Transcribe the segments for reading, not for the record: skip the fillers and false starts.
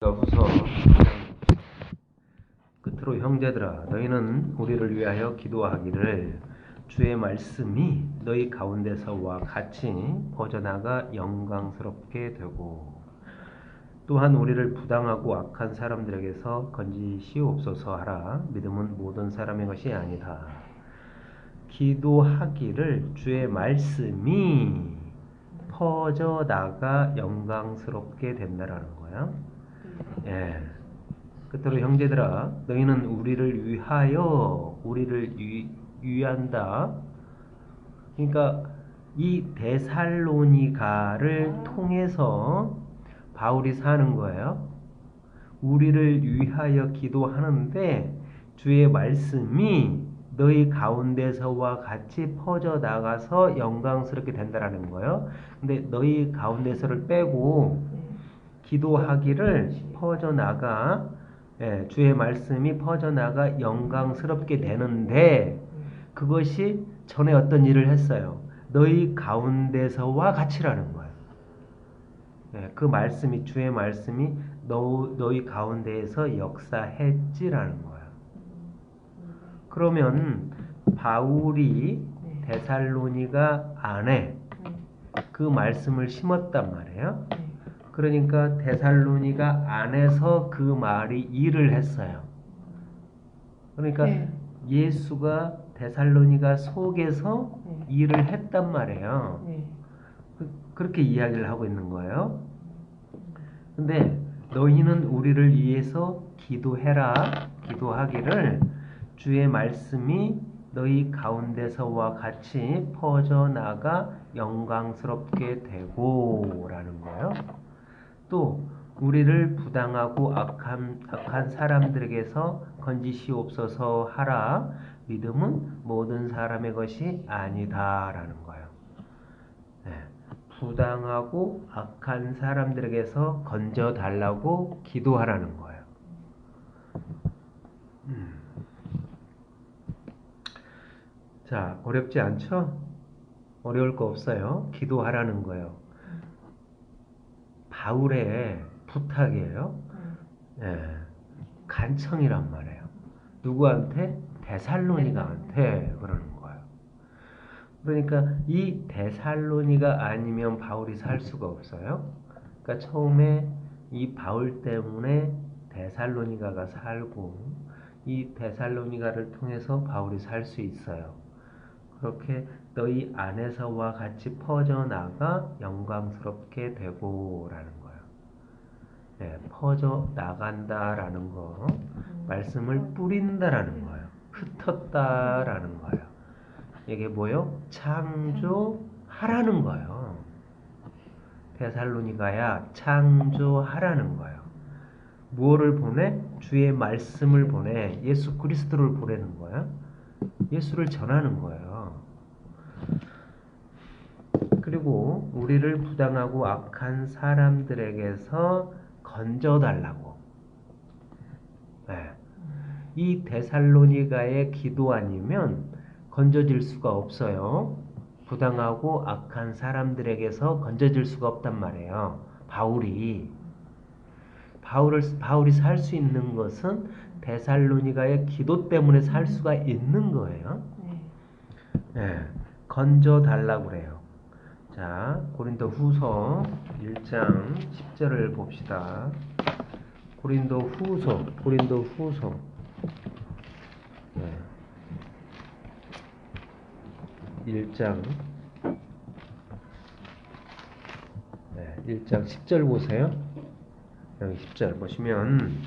후서 끝으로 형제들아 너희는 우리를 위하여 기도하기를 주의 말씀이 너희 가운데서와 같이 퍼져나가 영광스럽게 되고 또한 우리를 부당하고 악한 사람들에게서 건지시옵소서 하라. 믿음은 모든 사람의 것이 아니다. 기도하기를 주의 말씀이 퍼져나가 영광스럽게 된다라는 거야. 예. 끝으로 형제들아 너희는 우리를 위하여 우리를 위한다. 그러니까 이 데살로니가를 통해서 바울이 사는 거예요. 우리를 위하여 기도하는데 주의 말씀이 너희 가운데서와 같이 퍼져나가서 영광스럽게 된다라는 거예요. 근데 너희 가운데서를 빼고 기도하기를 퍼져나가 주의 말씀이 퍼져나가 영광스럽게 되는데 그것이 전에 어떤 일을 했어요. 너희 가운데서와 같이라는 거예요. 그 말씀이 주의 말씀이 너희 가운데에서 역사했지라는 거예요. 그러면 바울이 데살로니가 안에 그 말씀을 심었단 말이에요. 그러니까 데살로니가 안에서 그 말이 일을 했어요. 그러니까 예수가 데살로니가 속에서 일을 했단 말이에요. 그렇게 이야기를 하고 있는 거예요. 근데 너희는 우리를 위해서 기도해라. 기도하기를 주의 말씀이 너희 가운데서와 같이 퍼져나가 영광스럽게 되고 라는 거예요. 또 우리를 부당하고 악한 사람들에게서 건지시옵소서 하라. 믿음은 모든 사람의 것이 아니다라는 거예요. 부당하고 악한 사람들에게서 건져달라고 기도하라는 거예요. 자, 어렵지 않죠? 어려울 거 없어요. 기도하라는 거예요. 바울의 부탁이에요. 간청이란 말이에요. 누구한테? 데살로니가한테 그러는 거예요. 그러니까 이 데살로니가 아니면 바울이 살 수가 없어요. 그러니까 처음에 이 바울 때문에 데살로니가가 살고 이 데살로니가를 통해서 바울이 살 수 있어요. 그렇게 너희 안에서와 같이 퍼져나가 영광스럽게 되고라는 거예요. 퍼져나간다라는 거, 말씀을 뿌린다라는 거예요. 흩었다라는 거예요. 이게 뭐요? 창조하라는 거예요. 데살로니가야 창조하라는 거예요. 무엇을 보내? 주의 말씀을 보내. 예수 그리스도를 보내는 거예요. 예수를 전하는 거예요. 그리고 우리를 부당하고 악한 사람들에게서 건져달라고. 이 데살로니가의 기도 아니면 건져질 수가 없어요. 부당하고 악한 사람들에게서 건져질 수가 없단 말이에요. 바울이 살 수 있는 것은 데살로니가의 기도 때문에 살 수가 있는 거예요. 건져달라고 그래요. 자, 고린도 후서 1장 10절을 봅시다. 고린도 후서 1장 10절 보세요. 여기 10절 보시면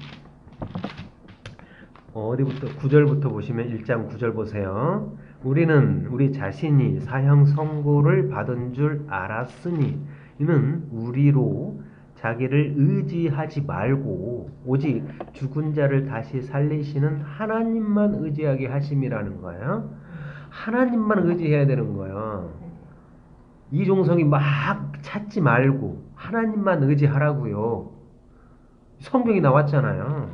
어디부터 9절부터 보시면 1장 9절 보세요. 우리는 우리 자신이 사형 선고를 받은 줄 알았으니 이는 우리로 자기를 의지하지 말고 오직 죽은 자를 다시 살리시는 하나님만 의지하게 하심이라는 거예요. 하나님만 의지해야 되는 거예요. 이종성이 막 찾지 말고 하나님만 의지하라고요. 성경이 나왔잖아요.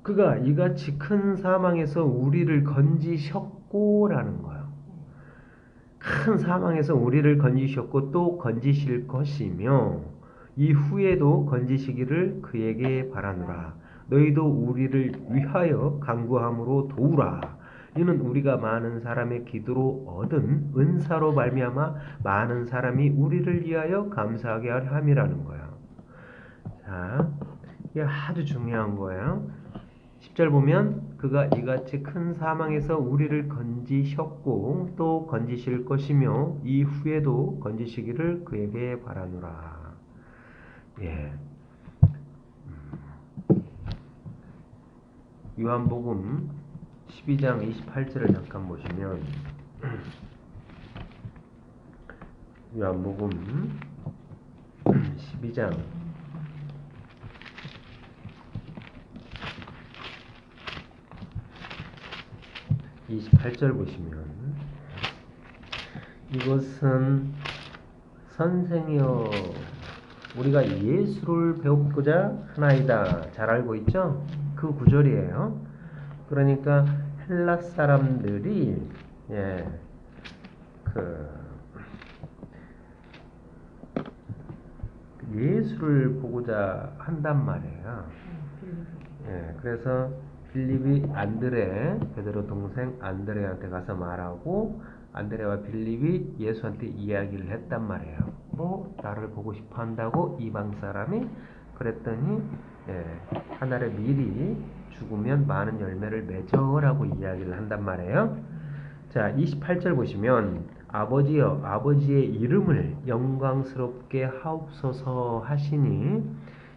그가 이같이 큰 사망에서 우리를 건지셨고라는 거예요. 큰 사망에서 우리를 건지셨고 또 건지실 것이며 이후에도 건지시기를 그에게 바라노라. 너희도 우리를 위하여 간구함으로 도우라. 이는 우리가 많은 사람의 기도로 얻은 은사로 말미암아 많은 사람이 우리를 위하여 감사하게 할 함이라는 거야. 자, 이게 아주 중요한 거예요. 10절 보면 그가 이같이 큰 사망에서 우리를 건지셨고 또 건지실 것이며 이후에도 건지시기를 그에게 바라노라. 예. 요한복음 12장 28절을 잠깐 보시면 요한복음 12장 28절 보시면 이것은 선생이여 우리가 예수를 배우고자 하나이다. 잘 알고 있죠? 그 구절이에요. 그러니까 헬라 사람들이 예수를 보고자 한단 말이에요. 그래서 빌립이 안드레, 베드로 동생 안드레한테 가서 말하고 안드레와 빌립이 예수한테 이야기를 했단 말이에요. 나를 보고 싶어 한다고 이방 사람이 그랬더니 하늘에 미리 죽으면 많은 열매를 맺어라고 이야기를 한단 말이에요. 자, 28절 보시면 아버지여 아버지의 이름을 영광스럽게 하옵소서 하시니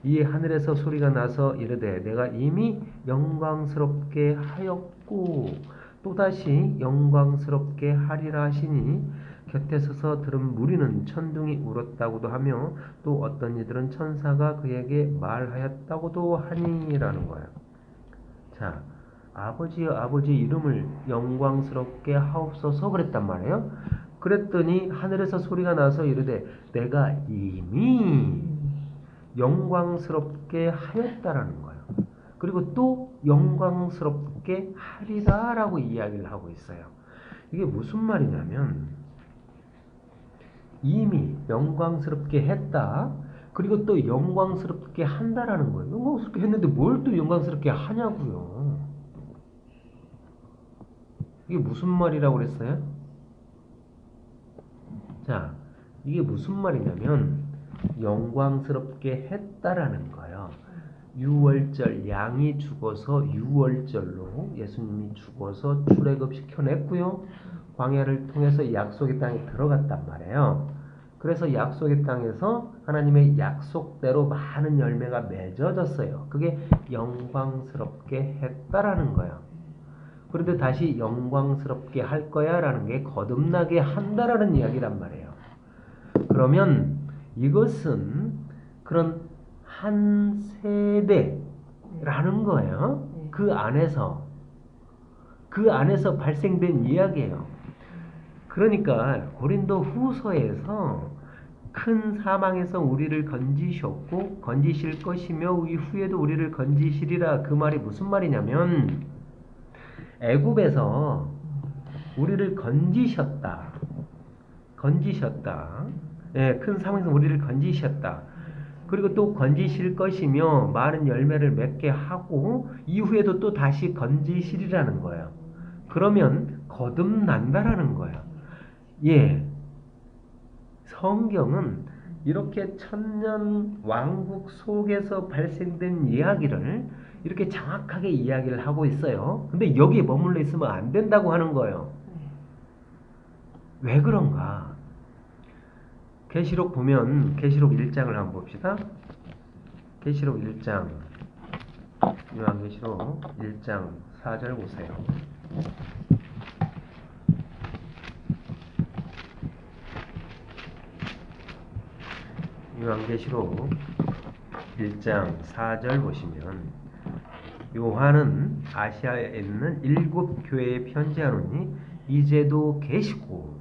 이에 하늘에서 소리가 나서 이르되 내가 이미 영광스럽게 하였고 또다시 영광스럽게 하리라 하시니 곁에 서서 들은 무리는 천둥이 울었다고도 하며 또 어떤 이들은 천사가 그에게 말하였다고도 하니라는 거예요. 자, 아버지여 아버지 이름을 영광스럽게 하옵소서 그랬단 말이에요. 그랬더니 하늘에서 소리가 나서 이르되 내가 이미 영광스럽게 하였다라는 거예요. 그리고 또 영광스럽게 하리라 라고 이야기를 하고 있어요. 이게 무슨 말이냐면 이미 영광스럽게 했다. 그리고 또 영광스럽게 한다라는 거예요. 영광스럽게 했는데 뭘 또 영광스럽게 하냐고요. 이게 무슨 말이라고 그랬어요? 자, 이게 무슨 말이냐면 영광스럽게 했다라는 거예요. 유월절 양이 죽어서 유월절로 예수님이 죽어서 출애굽 시켜냈고요. 광야를 통해서 약속의 땅에 들어갔단 말이에요. 그래서 약속의 땅에서 하나님의 약속대로 많은 열매가 맺어졌어요. 그게 영광스럽게 했다라는 거예요. 그런데 다시 영광스럽게 할 거야 라는 게 거듭나게 한다라는 이야기란 말이에요. 그러면 이것은 그런 한 세대라는 거예요. 그 안에서 발생된 이야기예요. 그러니까 고린도 후서에서 큰 사망에서 우리를 건지셨고 건지실 것이며 이후에도 우리를 건지시리라 그 말이 무슨 말이냐면 애굽에서 우리를 건지셨다. 큰 사망에서 우리를 건지셨다. 그리고 또 건지실 것이며 많은 열매를 맺게 하고 이후에도 또 다시 건지시리라는 거예요. 그러면 거듭난다라는 거예요. 성경은 이렇게 천년 왕국 속에서 발생된 이야기를 이렇게 정확하게 이야기를 하고 있어요. 근데 여기에 머물러 있으면 안 된다고 하는 거예요. 왜 그런가? 계시록 보면 계시록 1장을 한번 봅시다. 계시록 1장 요한계시록 1장 4절 보세요. 요한계시록 1장 4절 보시면 요한은 아시아에 있는 7교회에 편지하노니 이제도 계시고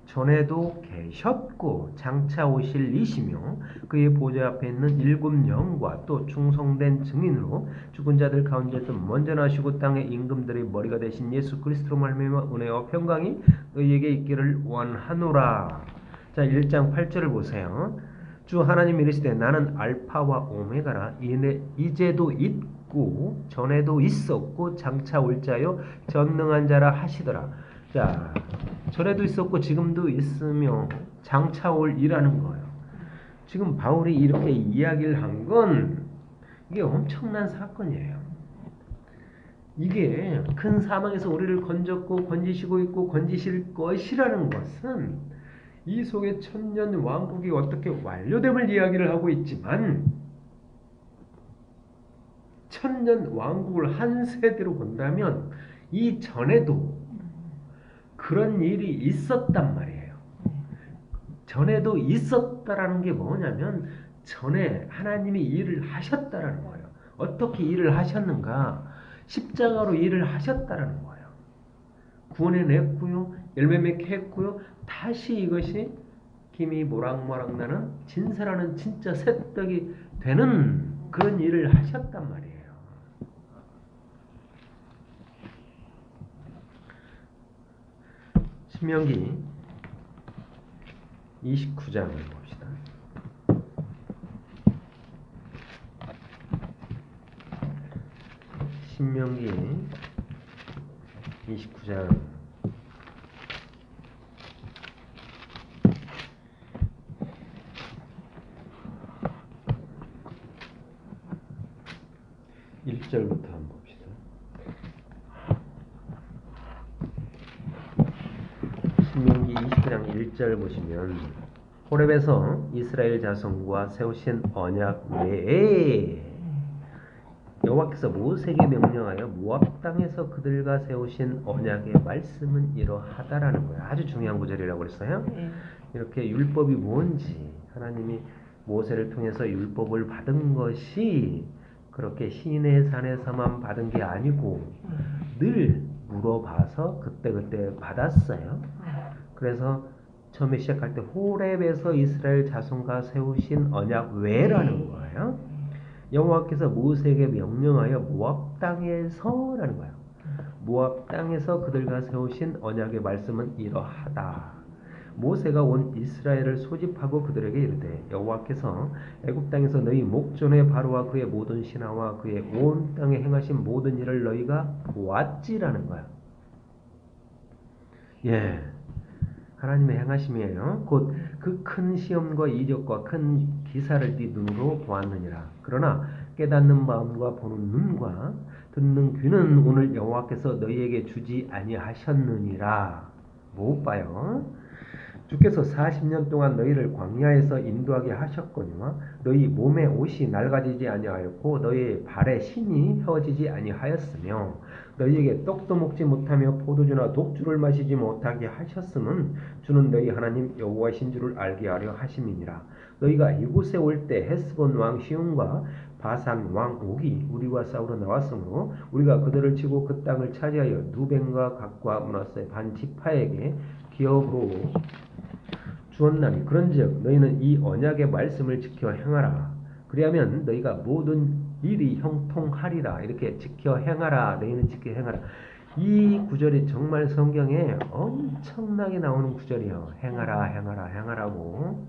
전에도 계셨고 장차 오실 이시며 그의 보좌 앞에 있는 7 영과 또 충성된 증인으로 죽은 자들 가운데서 먼저 나시고 땅의 임금들의 머리가 되신 예수 그리스도로 말미암아 은혜와 평강이 너희에게 있기를 원하노라. 자, 1장 8절을 보세요. 주 하나님이 이르시되 나는 알파와 오메가라. 이제도 있고 전에도 있었고 장차 올 자요 전능한 자라 하시더라. 자, 전에도 있었고 지금도 있으며 장차 올 이라는 거예요. 지금 바울이 이렇게 이야기를 한 건 이게 엄청난 사건이에요. 이게 큰 사망에서 우리를 건졌고 건지시고 있고 건지실 것이라는 것은 이 속에 천년 왕국이 어떻게 완료됨을 이야기를 하고 있지만 천년 왕국을 한 세대로 본다면 이 전에도 그런 일이 있었단 말이에요. 전에도 있었다라는 게 뭐냐면 전에 하나님이 일을 하셨다라는 거예요. 어떻게 일을 하셨는가? 십자가로 일을 하셨다라는 거예요. 구원해냈고요. 열매 맺게 했고요. 다시 이것이 김이 모락모락 나는 진설하는 진짜 새떡이 되는 그런 일을 하셨단 말이에요. 신명기 29장을 봅시다. 신명기 29장 1절부터 한번 봅시다. 신명기 29장 1절 보시면 호렙에서 이스라엘 자손과 세우신 언약 외에 여호와께서 모세에게 명령하여 모압 땅에서 그들과 세우신 언약의 말씀은 이러하다라는 거예요. 아주 중요한 구절이라고 그랬어요. 이렇게 율법이 뭔지 하나님이 모세를 통해서 율법을 받은 것이 그렇게 시내산에서만 받은 게 아니고 늘 물어봐서 그때그때 받았어요. 그래서 처음에 시작할 때 호렙에서 이스라엘 자손과 세우신 언약 외라는 거예요. 여호와께서 모세에게 명령하여 모압 땅에서라는 거예요. 모압 땅에서 그들과 세우신 언약의 말씀은 이러하다. 모세가 온 이스라엘을 소집하고 그들에게 이르되 여호와께서 애굽 땅에서 너희 목전의 바로와 그의 모든 신하와 그의 온 땅에 행하신 모든 일을 너희가 보았지라는 거야. 예, 하나님의 행하심이에요. 곧 그 큰 시험과 이적과 큰 기사를 네 눈으로 보았느니라. 그러나 깨닫는 마음과 보는 눈과 듣는 귀는 오늘 여호와께서 너희에게 주지 아니하셨느니라. 못 봐요. 주께서 40년 동안 너희를 광야에서 인도하게 하셨거니와 너희 몸에 옷이 낡아지지 아니하였고 너희 발에 신이 휘어지지 아니하였으며 너희에게 떡도 먹지 못하며 포도주나 독주를 마시지 못하게 하셨음은 주는 너희 하나님 여호와신 줄을 알게 하려 하심이니라. 너희가 이곳에 올 때 헤스본 왕 시온과 바산 왕 옥이 우리와 싸우러 나왔으므로 우리가 그들을 치고 그 땅을 차지하여 누벤과 각과 므낫세 반 지파에게 기업으로 주었나니 그런즉 너희는 이 언약의 말씀을 지켜 행하라. 그리하면 너희가 모든 일이 형통하리라. 이렇게 지켜 행하라. 너희는 지켜 행하라. 이 구절이 정말 성경에 엄청나게 나오는 구절이에요. 행하라 행하라 행하라고.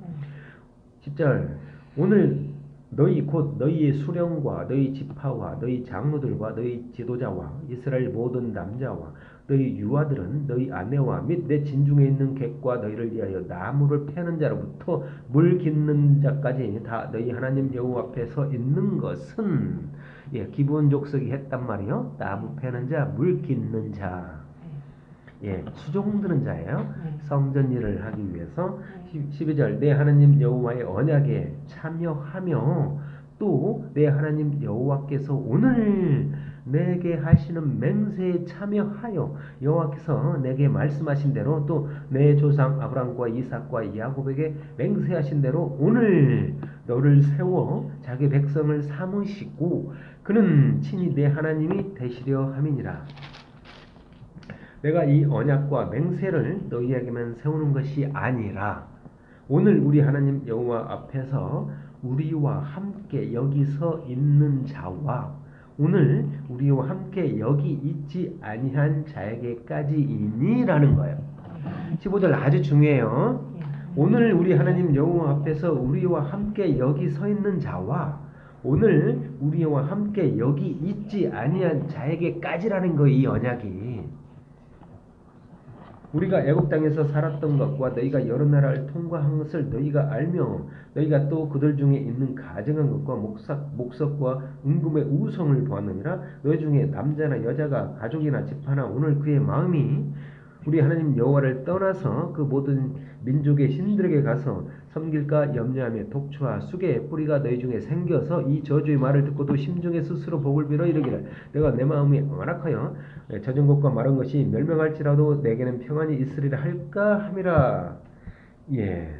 10절 오늘 너희 곧 너희의 수령과 너희 지파와 너희 장로들과 너희 지도자와 이스라엘 모든 남자와 너희 유아들은 너희 아내와 및 내 진중에 있는 객과 너희를 위하여 나무를 패는 자로부터 물 깃는 자까지 다 너희 하나님 여호와 앞에 서 있는 것은 기본 족속이 했단 말이요. 나무 패는 자, 물 깃는 자. 수종 드는 자예요. 성전 일을 하기 위해서. 12절 내 하나님 여호와의 언약에 참여하며 또 내 하나님 여호와께서 오늘 내게 하시는 맹세에 참여하여 여호와께서 내게 말씀하신 대로 또 내 조상 아브라함과 이삭과 야곱에게 맹세하신 대로 오늘 너를 세워 자기 백성을 삼으시고 그는 친히 내 하나님이 되시려 함이니라. 내가 이 언약과 맹세를 너희에게만 세우는 것이 아니라 오늘 우리 하나님 여호와 앞에서 우리와 함께 여기 서 있는 자와 오늘 우리와 함께 여기 있지 아니한 자에게까지이니라는 거예요. 15절 아주 중요해요. 오늘 우리 하나님 여호와 앞에서 우리와 함께 여기 서 있는 자와 오늘 우리와 함께 여기 있지 아니한 자에게까지라는 거 이 언약이. 우리가 애굽 땅에서 살았던 것과 너희가 여러 나라를 통과한 것을 너희가 알며 너희가 또 그들 중에 있는 가증한 것과 목석과 은금의 우성을 보았느니라. 너희 중에 남자나 여자가 가족이나 집하나 오늘 그의 마음이 우리 하나님 여호와를 떠나서 그 모든 민족의 신들에게 가서 섬길까 염려하며 독초와 쑥의 뿌리가 너희 중에 생겨서 이 저주의 말을 듣고도 심중에 스스로 복을 빌어 이르기를 내가 내 마음이 완악하여 젖은 것과 마른 것이 멸명할지라도 내게는 평안이 있으리라 할까 함이라. 예,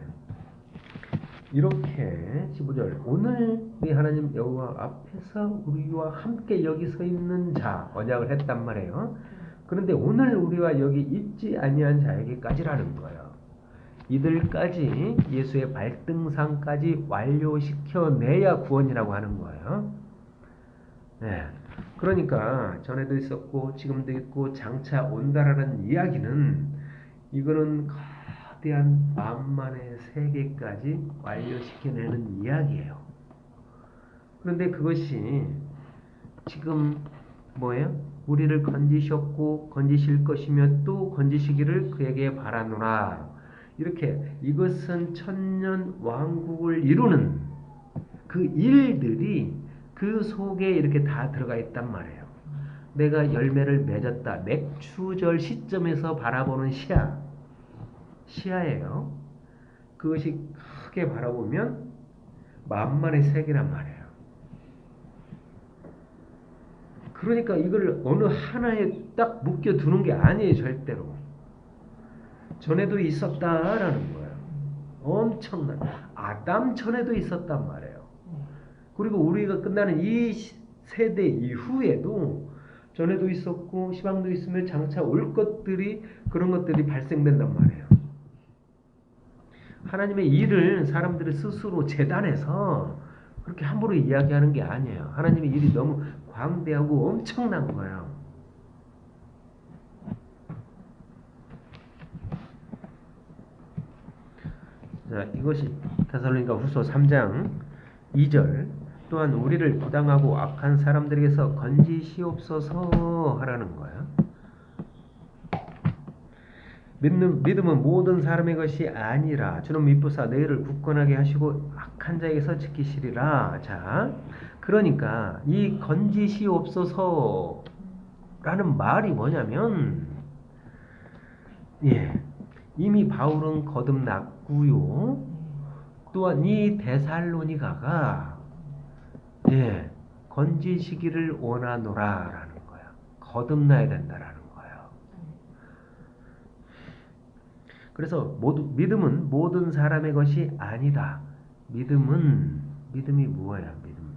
이렇게 15절 오늘 우리 하나님 여호와 앞에서 우리와 함께 여기 서 있는 자 언약을 했단 말이에요. 그런데 오늘 우리와 여기 있지 아니한 자에게까지라는 거예요. 이들까지 예수의 발등상까지 완료시켜내야 구원이라고 하는 거예요. 네. 그러니까 전에도 있었고 지금도 있고 장차 온다라는 이야기는 이거는 거대한 만만의 세계까지 완료시켜내는 이야기예요. 그런데 그것이 지금 뭐예요? 우리를 건지셨고 건지실 것이며 또 건지시기를 그에게 바라노라. 이렇게 이것은 천년 왕국을 이루는 그 일들이 그 속에 이렇게 다 들어가 있단 말이에요. 내가 열매를 맺었다. 맥추절 시점에서 바라보는 시야예요. 그것이 크게 바라보면 만만의 세계란 말이에요. 그러니까 이걸 어느 하나에 딱 묶여두는 게 아니에요. 절대로. 전에도 있었다라는 거예요. 엄청난 아담 전에도 있었단 말이에요. 그리고 우리가 끝나는 이 세대 이후에도 전에도 있었고 시방도 있으면 장차 올 것들이 그런 것들이 발생된단 말이에요. 하나님의 일을 사람들이 스스로 재단해서 그렇게 함부로 이야기하는 게 아니에요. 하나님의 일이 너무 광대하고 엄청난 거예요. 자, 이것이 데살로니가 후서 3장 2절 또한 우리를 부당하고 악한 사람들에게서 건지시옵소서 하라는 거예요. 믿음은 모든 사람의 것이 아니라 주는 미쁘사 너희를 굳건하게 하시고 악한 자에게서 지키시리라. 자, 그러니까 이 건지시옵소서라는 말이 뭐냐면 이미 바울은 거듭났고요. 또한 이 데살로니가가 건지시기를 원하노라라는 거야. 거듭나야 된다라는 거예요. 그래서 믿음은 모든 사람의 것이 아니다. 믿음이 뭐예요? 믿음.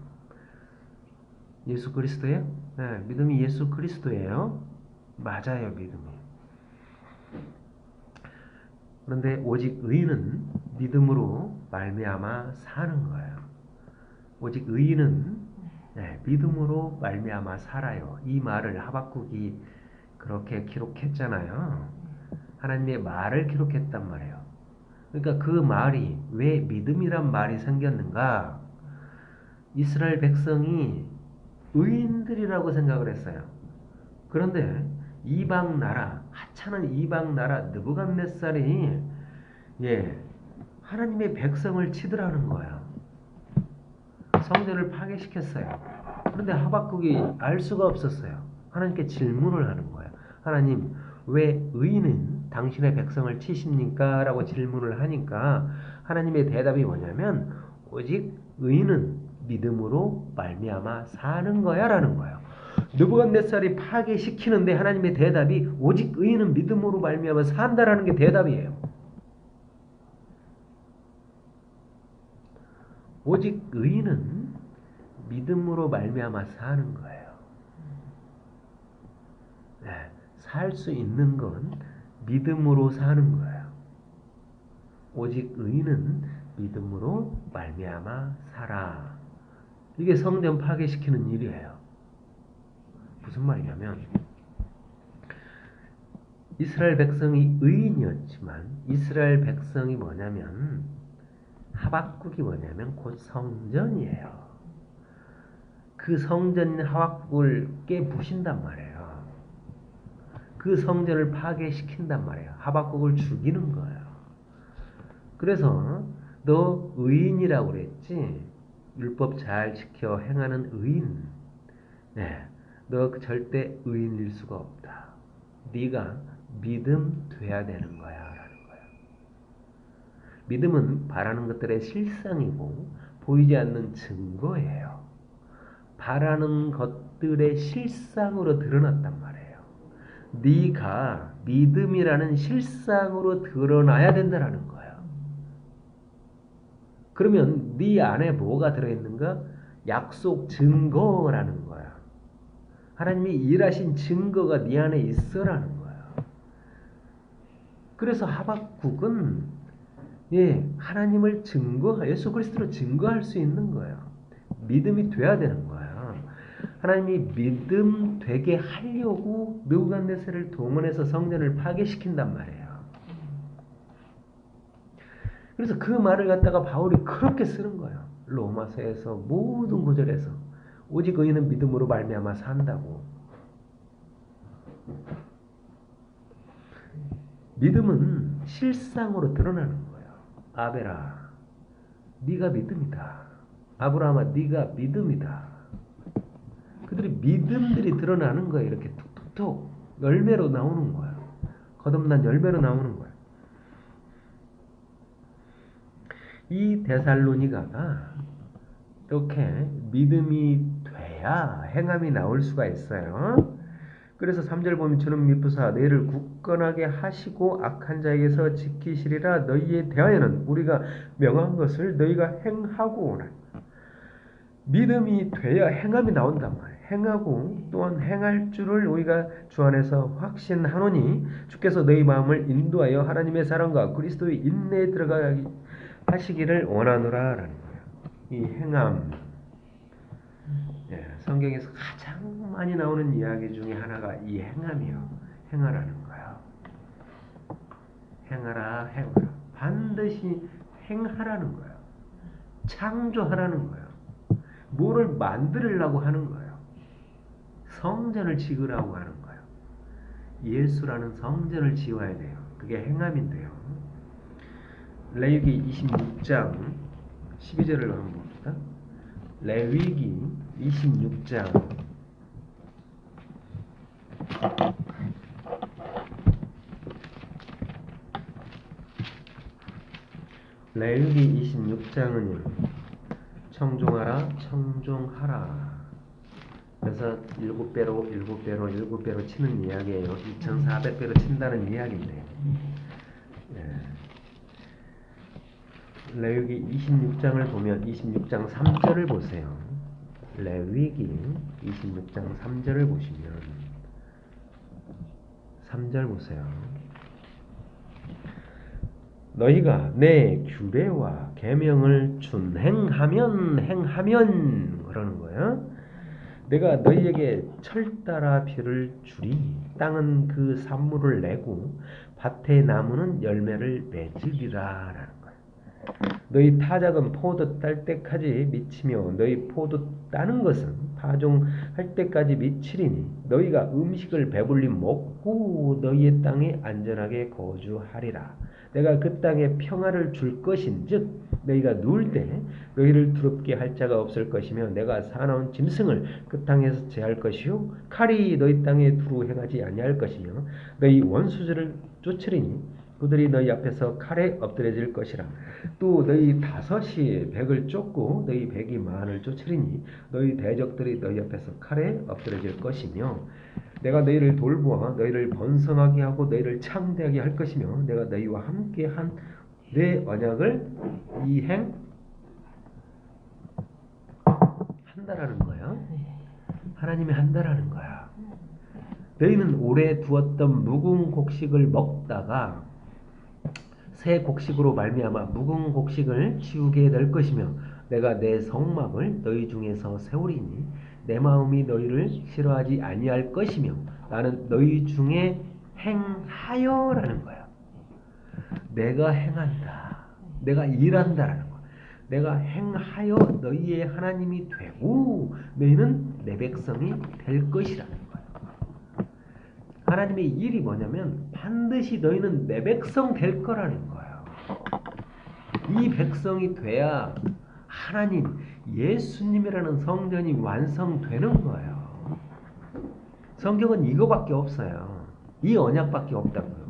예수 그리스도예요? 네, 믿음이 예수 그리스도예요. 맞아요, 믿음이. 그런데 오직 의인은 믿음으로 말미암아 사는 거예요. 오직 의인은 믿음으로 말미암아 살아요. 이 말을 하박국이 그렇게 기록했잖아요. 하나님의 말을 기록했단 말이에요. 그러니까 그 말이 왜 믿음이란 말이 생겼는가? 이스라엘 백성이 의인들이라고 생각을 했어요. 그런데 이방 나라, 하찮은 이방 나라 느부갓네살이 하나님의 백성을 치더라는 거예요. 성전을 파괴시켰어요. 그런데 하박국이 알 수가 없었어요. 하나님께 질문을 하는 거예요. 하나님, 왜 의인은 당신의 백성을 치십니까? 라고 질문을 하니까 하나님의 대답이 뭐냐면 오직 의인은 믿음으로 말미암아 사는 거야 라는 거예요. 느부갓네살이 파괴시키는데 하나님의 대답이 오직 의인은 믿음으로 말미암아 산다라는 게 대답이에요. 오직 의인은 믿음으로 말미암아 사는 거예요. 살 수 있는 건 믿음으로 사는 거예요. 오직 의인은 믿음으로 말미암아 살아. 이게 성전 파괴시키는 일이에요. 무슨 말이냐면 이스라엘 백성이 의인이었지만 이스라엘 백성이 뭐냐면 하박국이 뭐냐면 곧 성전이에요. 그 성전 하박국을 깨부신단 말이에요. 그 성전을 파괴시킨단 말이에요. 하박국을 죽이는 거예요. 그래서 너 의인이라고 그랬지? 율법 잘 지켜 행하는 의인. 네, 너 절대 의인일 수가 없다. 네가 믿음 돼야 되는 거야 라는 거야. 믿음은 바라는 것들의 실상이고 보이지 않는 증거예요. 바라는 것들의 실상으로 드러났단 말이에요. 네가 믿음이라는 실상으로 드러나야 된다라는 거예요. 그러면 네 안에 뭐가 들어있는가? 약속 증거라는 거야. 하나님이 일하신 증거가 네 안에 있어라는 거야. 그래서 하박국은 하나님을 예수 그리스도로 증거할 수 있는 거예요. 믿음이 돼야 되는 거야. 하나님이 믿음 되게 하려고 느부갓네살을 동원해서 성전을 파괴시킨단 말이에요. 그래서 그 말을 갖다가 바울이 그렇게 쓰는 거예요. 로마서에서 모든 구절에서 오직 의인은 믿음으로 말미암아 산다고. 믿음은 실상으로 드러나는 거예요. 아벨아, 네가 믿음이다. 아브라함아, 네가 믿음이다. 그들이 믿음들이 드러나는 거예요. 이렇게 툭툭툭 열매로 나오는 거예요. 거듭난 열매로 나오는 거예요. 이 데살로니가가 이렇게 믿음이 돼야 행함이 나올 수가 있어요. 그래서 3절 보면 주는 미쁘사 너희를 굳건하게 하시고 악한 자에게서 지키시리라. 너희에 대하여는 우리가 명한 것을 너희가 행하고 오라. 믿음이 돼야 행함이 나온단 말이에요. 행하고 또한 행할 줄을 우리가 주 안에서 확신하노니 주께서 너희 마음을 인도하여 하나님의 사랑과 그리스도의 인내에 들어가게 하시기를 원하노라 라는 거예요. 이 행함, 성경에서 가장 많이 나오는 이야기 중에 하나가 이 행함이요. 행하라는 거예요. 행하라, 행하라. 반드시 행하라는 거예요. 창조하라는 거예요. 뭐를 만들려고 하는 거예요. 성전을 지으라고 하는 거예요. 예수라는 성전을 지어야 돼요. 그게 행함인데요. 레위기 26장 12절을 한번 봅시다. 레위기 26장 레위기 26장은요. 청종하라, 청종하라. 그래서 7배로, 7배로, 7배로 치는 이야기예요. 2400배로 친다는 이야기인데. 레위기 26장을 보면 26장 3절을 보세요. 레위기 26장 3절을 보시면 3절 보세요. 너희가 내 규례와 계명을 행하면 그러는 거예요. 내가 너희에게 철따라 비를 주리. 땅은 그 산물을 내고 밭의 나무는 열매를 맺으리라 라는 거예요. 너희 타작은 포도 딸 때까지 미치며 너희 포도 따는 것은 파종할 때까지 미치리니 너희가 음식을 배불리 먹고 너희의 땅에 안전하게 거주하리라. 내가 그 땅에 평화를 줄 것인즉 너희가 누울 때 너희를 두렵게 할 자가 없을 것이며 내가 사나운 짐승을 그 땅에서 제할 것이요 칼이 너희 땅에 두루 행하지 아니할 것이며 너희 원수들을 쫓으리니 그들이 너희 앞에서 칼에 엎드려질 것이라. 또 너희 5이 100을 쫓고 너희 100이 10,000을 쫓으리니 너희 대적들이 너희 앞에서 칼에 엎드려질 것이며 내가 너희를 돌보아 너희를 번성하게 하고 너희를 창대하게 할 것이며 내가 너희와 함께 한 내 언약을 이행한다라는 거야. 하나님이 한다라는 거야. 너희는 오래 두었던 묵은 곡식을 먹다가 새 곡식으로 말미암아 묵은 곡식을 치우게 될 것이며 내가 내 성막을 너희 중에서 세우리니 내 마음이 너희를 싫어하지 아니할 것이며 나는 너희 중에 행하여라는 거예요. 내가 행한다. 내가 일한다라는 거예요. 내가 행하여 너희의 하나님이 되고 너희는 내 백성이 될 것이라는 거예요. 하나님의 일이 뭐냐면 반드시 너희는 내 백성 될 거라는 거예요. 이 백성이 돼야 하나님, 예수님이라는 성전이 완성되는 거예요. 성경은 이거밖에 없어요. 이 언약밖에 없다고요.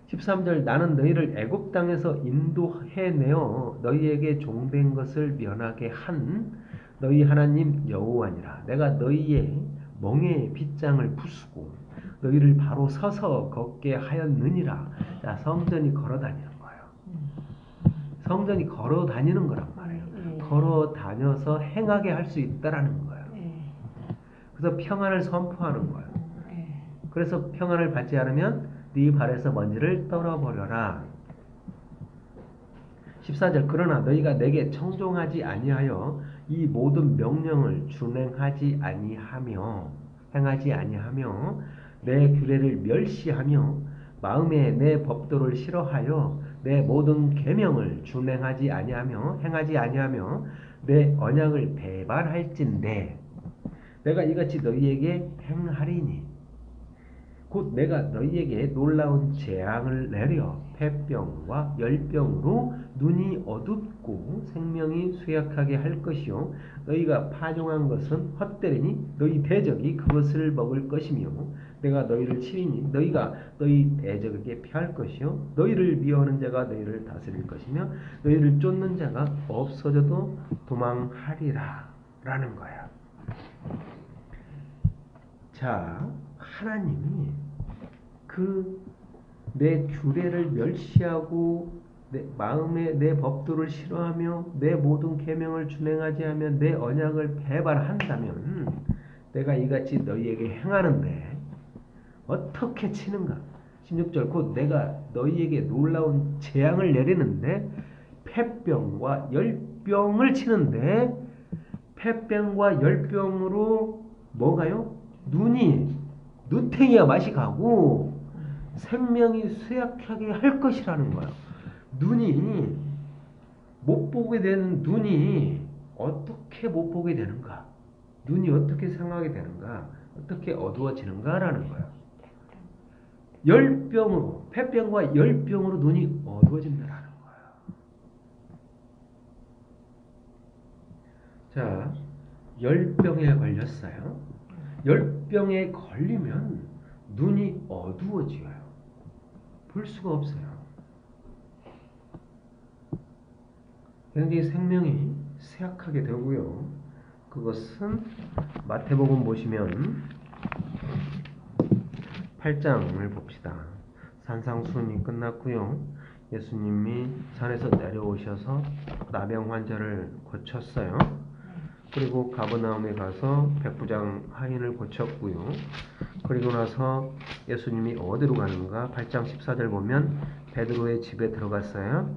13절 나는 너희를 애굽 땅에서 인도해내어 너희에게 종된 것을 면하게 한 너희 하나님 여호와니라. 내가 너희의 멍에 빗장을 부수고 너희를 바로 서서 걷게 하였느니라. 자, 성전이 걸어다니는 거예요. 성전이 걸어다니는 거란 말이에요. 걸어다녀서 행하게 할 수 있다라는 거예요. 그래서 평안을 선포하는 거예요. 그래서 평안을 받지 않으면 네 발에서 먼지를 떨어버려라. 14절 그러나 너희가 내게 청종하지 아니하여 이 모든 명령을 준행하지 아니하며 행하지 아니하며 내 규례를 멸시하며 마음에 내 법도를 싫어하여 내 모든 계명을 준행하지 아니하며 행하지 아니하며 내 언약을 배반할진대 내가 이같이 너희에게 행하리니 곧 내가 너희에게 놀라운 재앙을 내려 폐병과 열병으로 눈이 어둡고 생명이 쇠약하게 할 것이요 너희가 파종한 것은 헛되리니 너희 대적이 그것을 먹을 것이며 내가 너희를 치리니 너희가 너희 대적에게 피할 것이요 너희를 미워하는 자가 너희를 다스릴 것이며 너희를 쫓는 자가 없어져도 도망하리라 라는 거야. 자, 하나님이 내 규례를 멸시하고 내 마음에 내 법도를 싫어하며 내 모든 계명을 준행하지 하며 내 언약을 배반한다면 내가 이같이 너희에게 행하는데 어떻게 치는가? 16절 곧 내가 너희에게 놀라운 재앙을 내리는데 폐병과 열병을 치는데 폐병과 열병으로 뭐가요? 눈탱이가 맛이 가고 생명이 쇠약하게 할 것이라는 거야. 눈이 못 보게 되는 눈이 어떻게 못 보게 되는가? 눈이 어떻게 상하게 되는가? 어떻게 어두워지는가라는 거야. 열병으로 폐병과 열병으로 눈이 어두워진다라는 거야. 자, 열병에 걸렸어요. 열병에 걸리면 눈이 어두워져요. 볼 수가 없어요. 굉장히 생명이 쇠약하게 되고요. 그것은 마태복음 보시면 8장을 봅시다. 산상수훈이 끝났고요. 예수님이 산에서 내려오셔서 나병 환자를 고쳤어요. 그리고 가버나움에 가서 백부장 하인을 고쳤고요. 그리고 나서 예수님이 어디로 가는가? 8장 14절 보면 베드로의 집에 들어갔어요.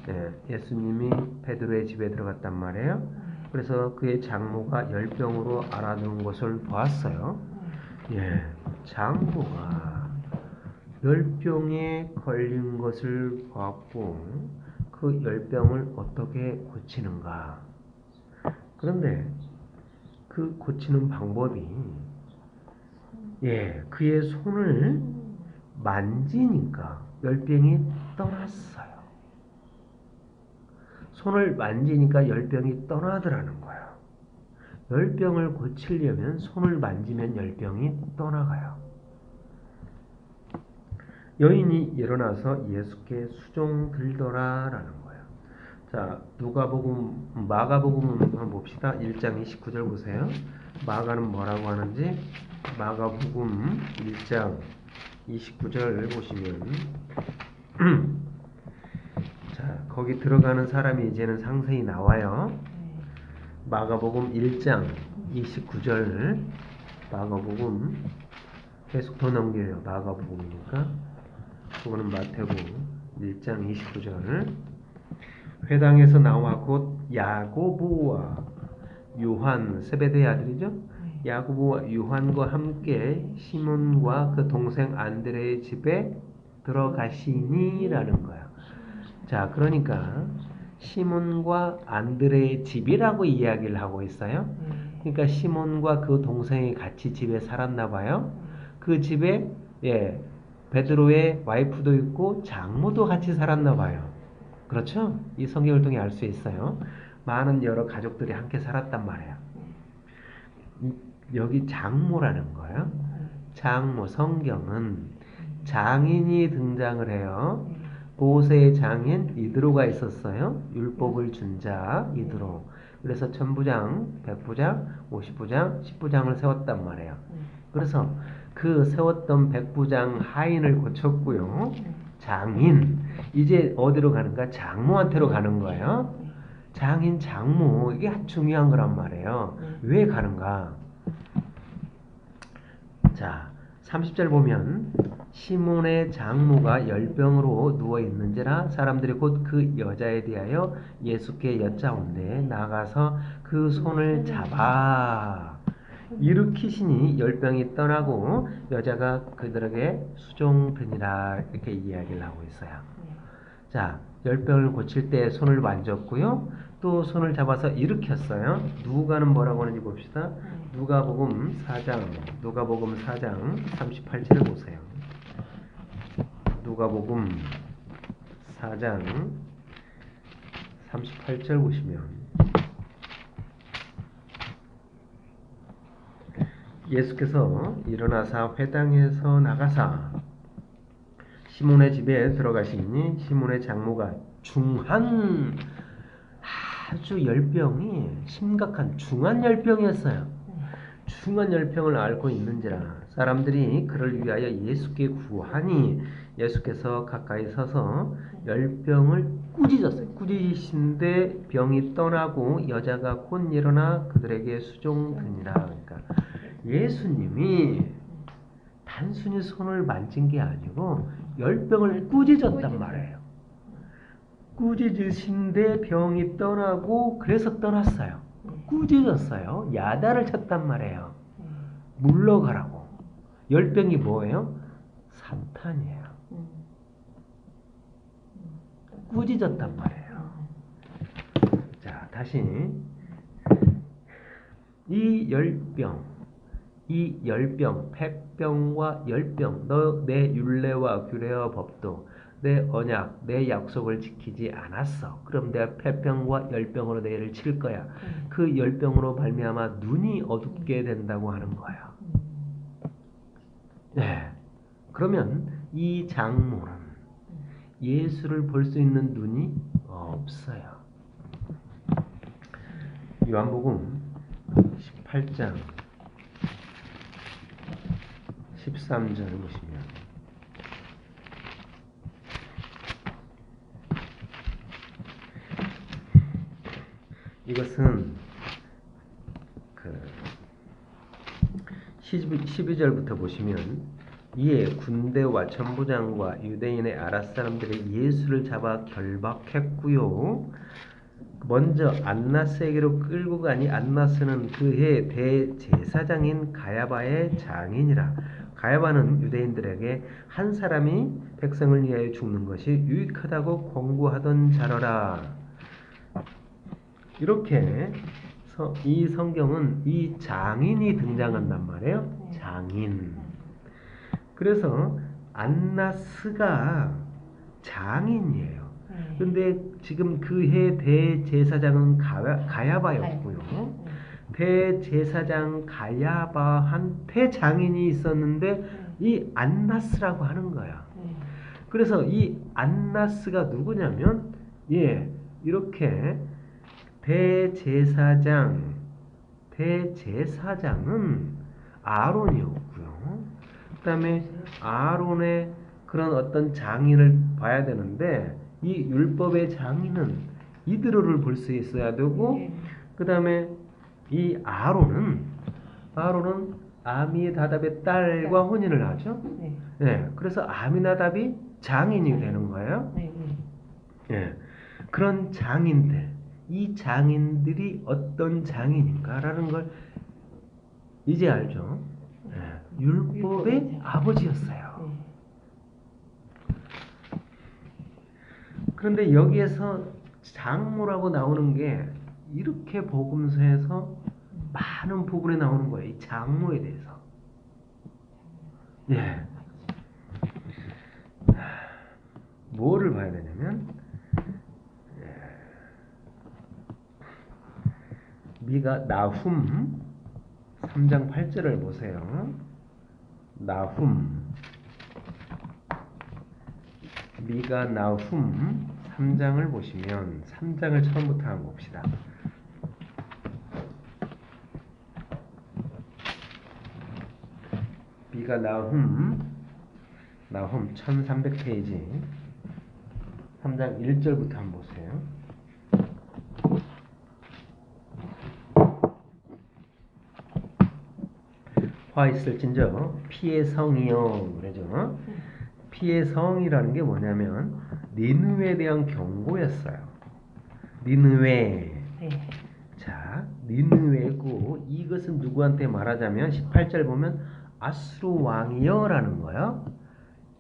네, 예수님이 베드로의 집에 들어갔단 말이에요. 그래서 그의 장모가 열병으로 앓아누운 것을 보았어요. 예, 장모가 열병에 걸린 것을 보았고 그 열병을 어떻게 고치는가? 그런데 그 고치는 방법이 그의 손을 만지니까 열병이 떠났어요. 손을 만지니까 열병이 떠나더라는 거예요. 열병을 고치려면 손을 만지면 열병이 떠나가요. 여인이 일어나서 예수께 수종들더라라는 거예요. 자, 마가복음 한번 봅시다. 1장 29절 보세요. 마가는 뭐라고 하는지 마가복음 1장 29절 보시면 자, 거기 들어가는 사람이 이제는 상세히 나와요. 마가복음 1장 29절 마가복음 계속 더 넘겨요. 마가복음이니까 그거는 마태복음 1장 29절 회당에서 나와 곧 야고보와 요한 세베대의 아들이죠. 야고보와 요한과 함께 시몬과 그 동생 안드레의 집에 들어가시니라는 거야. 자, 그러니까 시몬과 안드레의 집이라고 이야기를 하고 있어요. 그러니까 시몬과 그 동생이 같이 집에 살았나 봐요. 그 집에 베드로의 와이프도 있고 장모도 같이 살았나 봐요. 그렇죠? 이 성경을 통해 알 수 있어요. 많은 여러 가족들이 함께 살았단 말이에요. 여기 장모라는 거예요. 장모, 성경은 장인이 등장을 해요. 모세의 장인 이드로가 있었어요. 율법을 준 자 이드로. 그래서 천부장, 백부장, 50부장, 10부장을 세웠단 말이에요. 그래서 그 세웠던 백부장 하인을 고쳤고요. 장인, 이제 어디로 가는가? 장모한테로 가는 거예요. 장인, 장모, 이게 아주 중요한 거란 말이에요. 왜 가는가? 자, 30절 보면 시몬의 장모가 열병으로 누워있는지라 사람들이 곧 그 여자에 대하여 예수께 여짜온대 나가서 그 손을 잡아 일으키시니 열병이 떠나고 여자가 그들에게 수종드니라 이렇게 이야기를 하고 있어요. 자, 열병을 고칠 때 손을 만졌고요. 또 손을 잡아서 일으켰어요. 누가는 뭐라고 하는지 봅시다. 누가복음 4장 38절을 보세요. 누가복음 4장 38절 보시면 예수께서 일어나사 회당에서 나가사 시몬의 집에 들어가시니 시몬의 장모가 중한 아주 열병이 심각한 중한 열병이었어요. 중한 열병을 앓고 있는지라 사람들이 그를 위하여 예수께 구하니 예수께서 가까이 서서 열병을 꾸짖었어요. 꾸짖으신데 병이 떠나고 여자가 곧 일어나 그들에게 수종드니라. 그러니까 예수님이 단순히 손을 만진 게 아니고 열병을 꾸짖었단 말이에요. 꾸짖으신데 병이 떠나고 그래서 떠났어요. 꾸짖었어요. 야단을 쳤단 말이에요. 물러가라고. 열병이 뭐예요? 사탄이에요. 꾸짖었단 말이에요. 자, 다시 이 열병, 폐병과 열병, 너 내 율례와 규례와 법도 내 언약, 내 약속을 지키지 않았어. 그럼 내가 폐병과 열병으로 너희를 칠 거야. 그 열병으로 말미암아 눈이 어둡게 된다고 하는 거예요. 네. 그러면 이 장모는 예수를 볼 수 있는 눈이 없어요. 요한복음 18장 13절 보시면 이것은 12절부터 보시면 이에 군대와 천부장과 유대인의 아랫 사람들이 예수를 잡아 결박했고요. 먼저 안나스에게로 끌고 가니 안나스는 그의 대제사장인 가야바의 장인이라. 가야바는 유대인들에게 한 사람이 백성을 위하여 죽는 것이 유익하다고 권고하던 자러라. 이렇게 이 성경은 이 장인이 등장한단 말이에요. 장인. 그래서 안나스가 장인이에요. 근데 지금 그해 대제사장은 가야바였고요. 대제사장 가야바한테 장인이 있었는데 이 안나스라고 하는 거야. 그래서 이 안나스가 누구냐면 이렇게 대제사장은 아론이었고요. 그 다음에 아론의 그런 어떤 장인을 봐야 되는데 이 율법의 장인은 이드로를 볼 수 있어야 되고 그 다음에 이 아론은 아미나답의 딸과 혼인을 하죠. 그래서 아미나답이 장인이 되는 거예요. 그런 장인들, 이 장인들이 어떤 장인인가라는 걸 이제 알죠? 율법의 아버지였어요. 그런데 여기에서 장모라고 나오는 게 이렇게 복음서에서 많은 부분에 나오는 거예요. 이 장모에 대해서. 예. 뭐를 봐야 되냐면 미가 나훔 3장 8절을 보세요. 나훔 미가 나훔 3장을 보시면 3장을 처음부터 한번 봅시다. 미가 나훔 1300페이지 3장 1절부터 한번 보세요. 화 있을진저 피의 성이여 그러죠. 피의 성이라는 게 뭐냐면 니느웨에 대한 경고였어요. 니느웨. 자, 니느웨고 이것은 누구한테 말하자면 18절 보면 아수르 왕이여라는 거예요.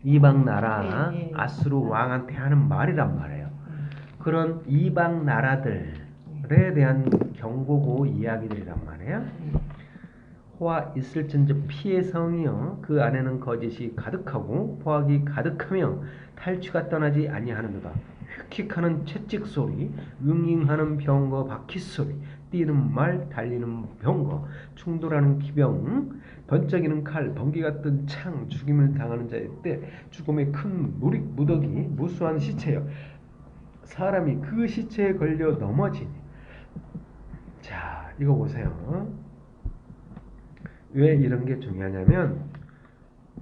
이방 나라 아수르 왕한테 하는 말이란 말이에요. 그런 이방 나라들에 대한 경고고 이야기들이란 말이에요. 포화 있을진저 피의 성이여 그 안에는 거짓이 가득하고 포악이 가득하며 탈취가 떠나지 아니하는도다. 휙휙하는 채찍 소리, 윙윙하는 병거 바퀴 소리, 뛰는 말, 달리는 병거, 충돌하는 기병, 번쩍이는 칼, 번개 같은 창, 죽임을 당하는 자의 때, 죽음의 큰 무더기, 무수한 시체여. 사람이 그 시체에 걸려 넘어지니. 자, 이거 보세요. 왜 이런 게 중요하냐면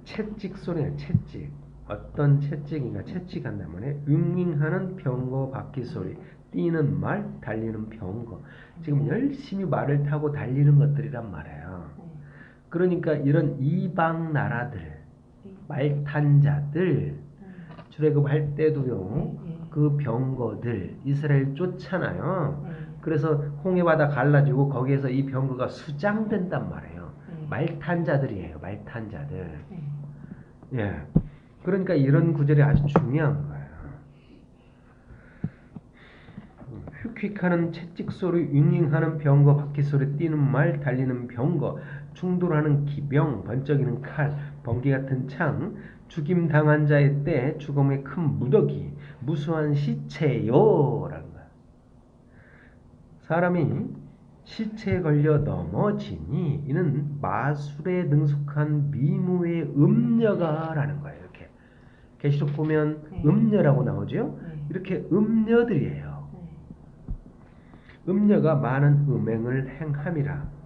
채찍 소리야. 채찍. 어떤 채찍인가 채찍한다면 윙윙하는 병거 바퀴 소리, 뛰는 말, 달리는 병거. 지금 열심히 말을 타고 달리는 것들이란 말이에요. 그러니까 이런 이방 나라들, 말 탄 자들 출애굽할 때도요. 그 병거들 이스라엘 쫓잖아요. 그래서 홍해바다 갈라지고 거기에서 이 병거가 수장된단 말이에요. 말탄 자들이에요. 말탄 자들. 예. 그러니까 이런 구절이 아주 중요한 거예요. 휙휙하는 채찍 소리, 윙윙하는 병거, 바퀴 소리, 뛰는 말, 달리는 병거, 충돌하는 기병, 번쩍이는 칼, 번개 같은 창, 죽임 당한 자의 때, 죽음의 큰 무더기, 무수한 시체요라는 거야. 사람이 시체에 걸려 넘어지니 이는 마술에 능숙한 미무의 음녀가라는 거예요. 이렇게 계시록 보면 음녀라고 나오죠. 이렇게 음녀들이에요. 음녀가 많은 음행을 행함이라.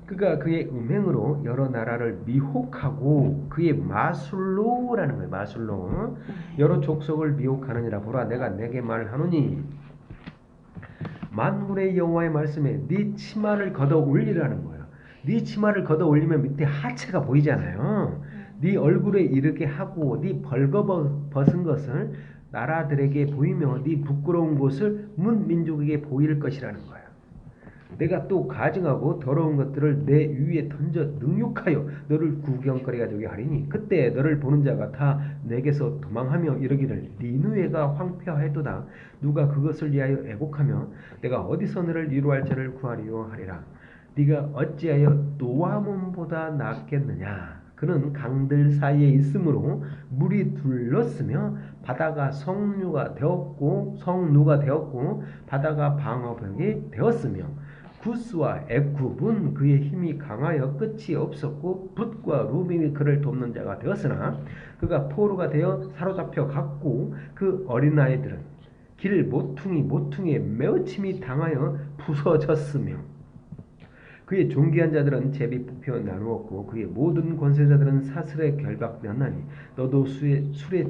그가 그의 음행으로 여러 나라를 미혹하고 그의 마술로라는 거예요. 마술로 여러 족속을 미혹하느니라. 보라 내가 내게 말하노니 만군의 여호와의 말씀에 네 치마를 걷어 올리라는 거예요. 네 치마를 걷어 올리면 밑에 하체가 보이잖아요. 네 얼굴에 이르게 하고 네 벌거벗은 것을 나라들에게 보이며 네 부끄러운 곳을 문 민족에게 보일 것이라는 거예요. 내가 또 가증하고 더러운 것들을 내 위에 던져 능욕하여 너를 구경거리가 되게 하리니 그때 너를 보는 자가 다 내게서 도망하며 이르기를 니느웨가 황폐하였도다. 누가 그것을 위하여 애곡하며 내가 어디서 너를 위로할 자를 구하리요 하리라. 네가 어찌하여 노아몬보다 낫겠느냐. 그는 강들 사이에 있으므로 물이 둘렀으며 바다가 성누가 되었고 바다가 방어벽이 되었으며 구스와 애굽은 그의 힘이 강하여 끝이 없었고 붓과 루빔이 그를 돕는 자가 되었으나 그가 포로가 되어 사로잡혀 갔고 그 어린아이들은 길 모퉁이에 매어침이 당하여 부서졌으며 그의 존귀한 자들은 제비 뽑혀 나누었고 그의 모든 권세자들은 사슬에 결박되었나니 너도 술에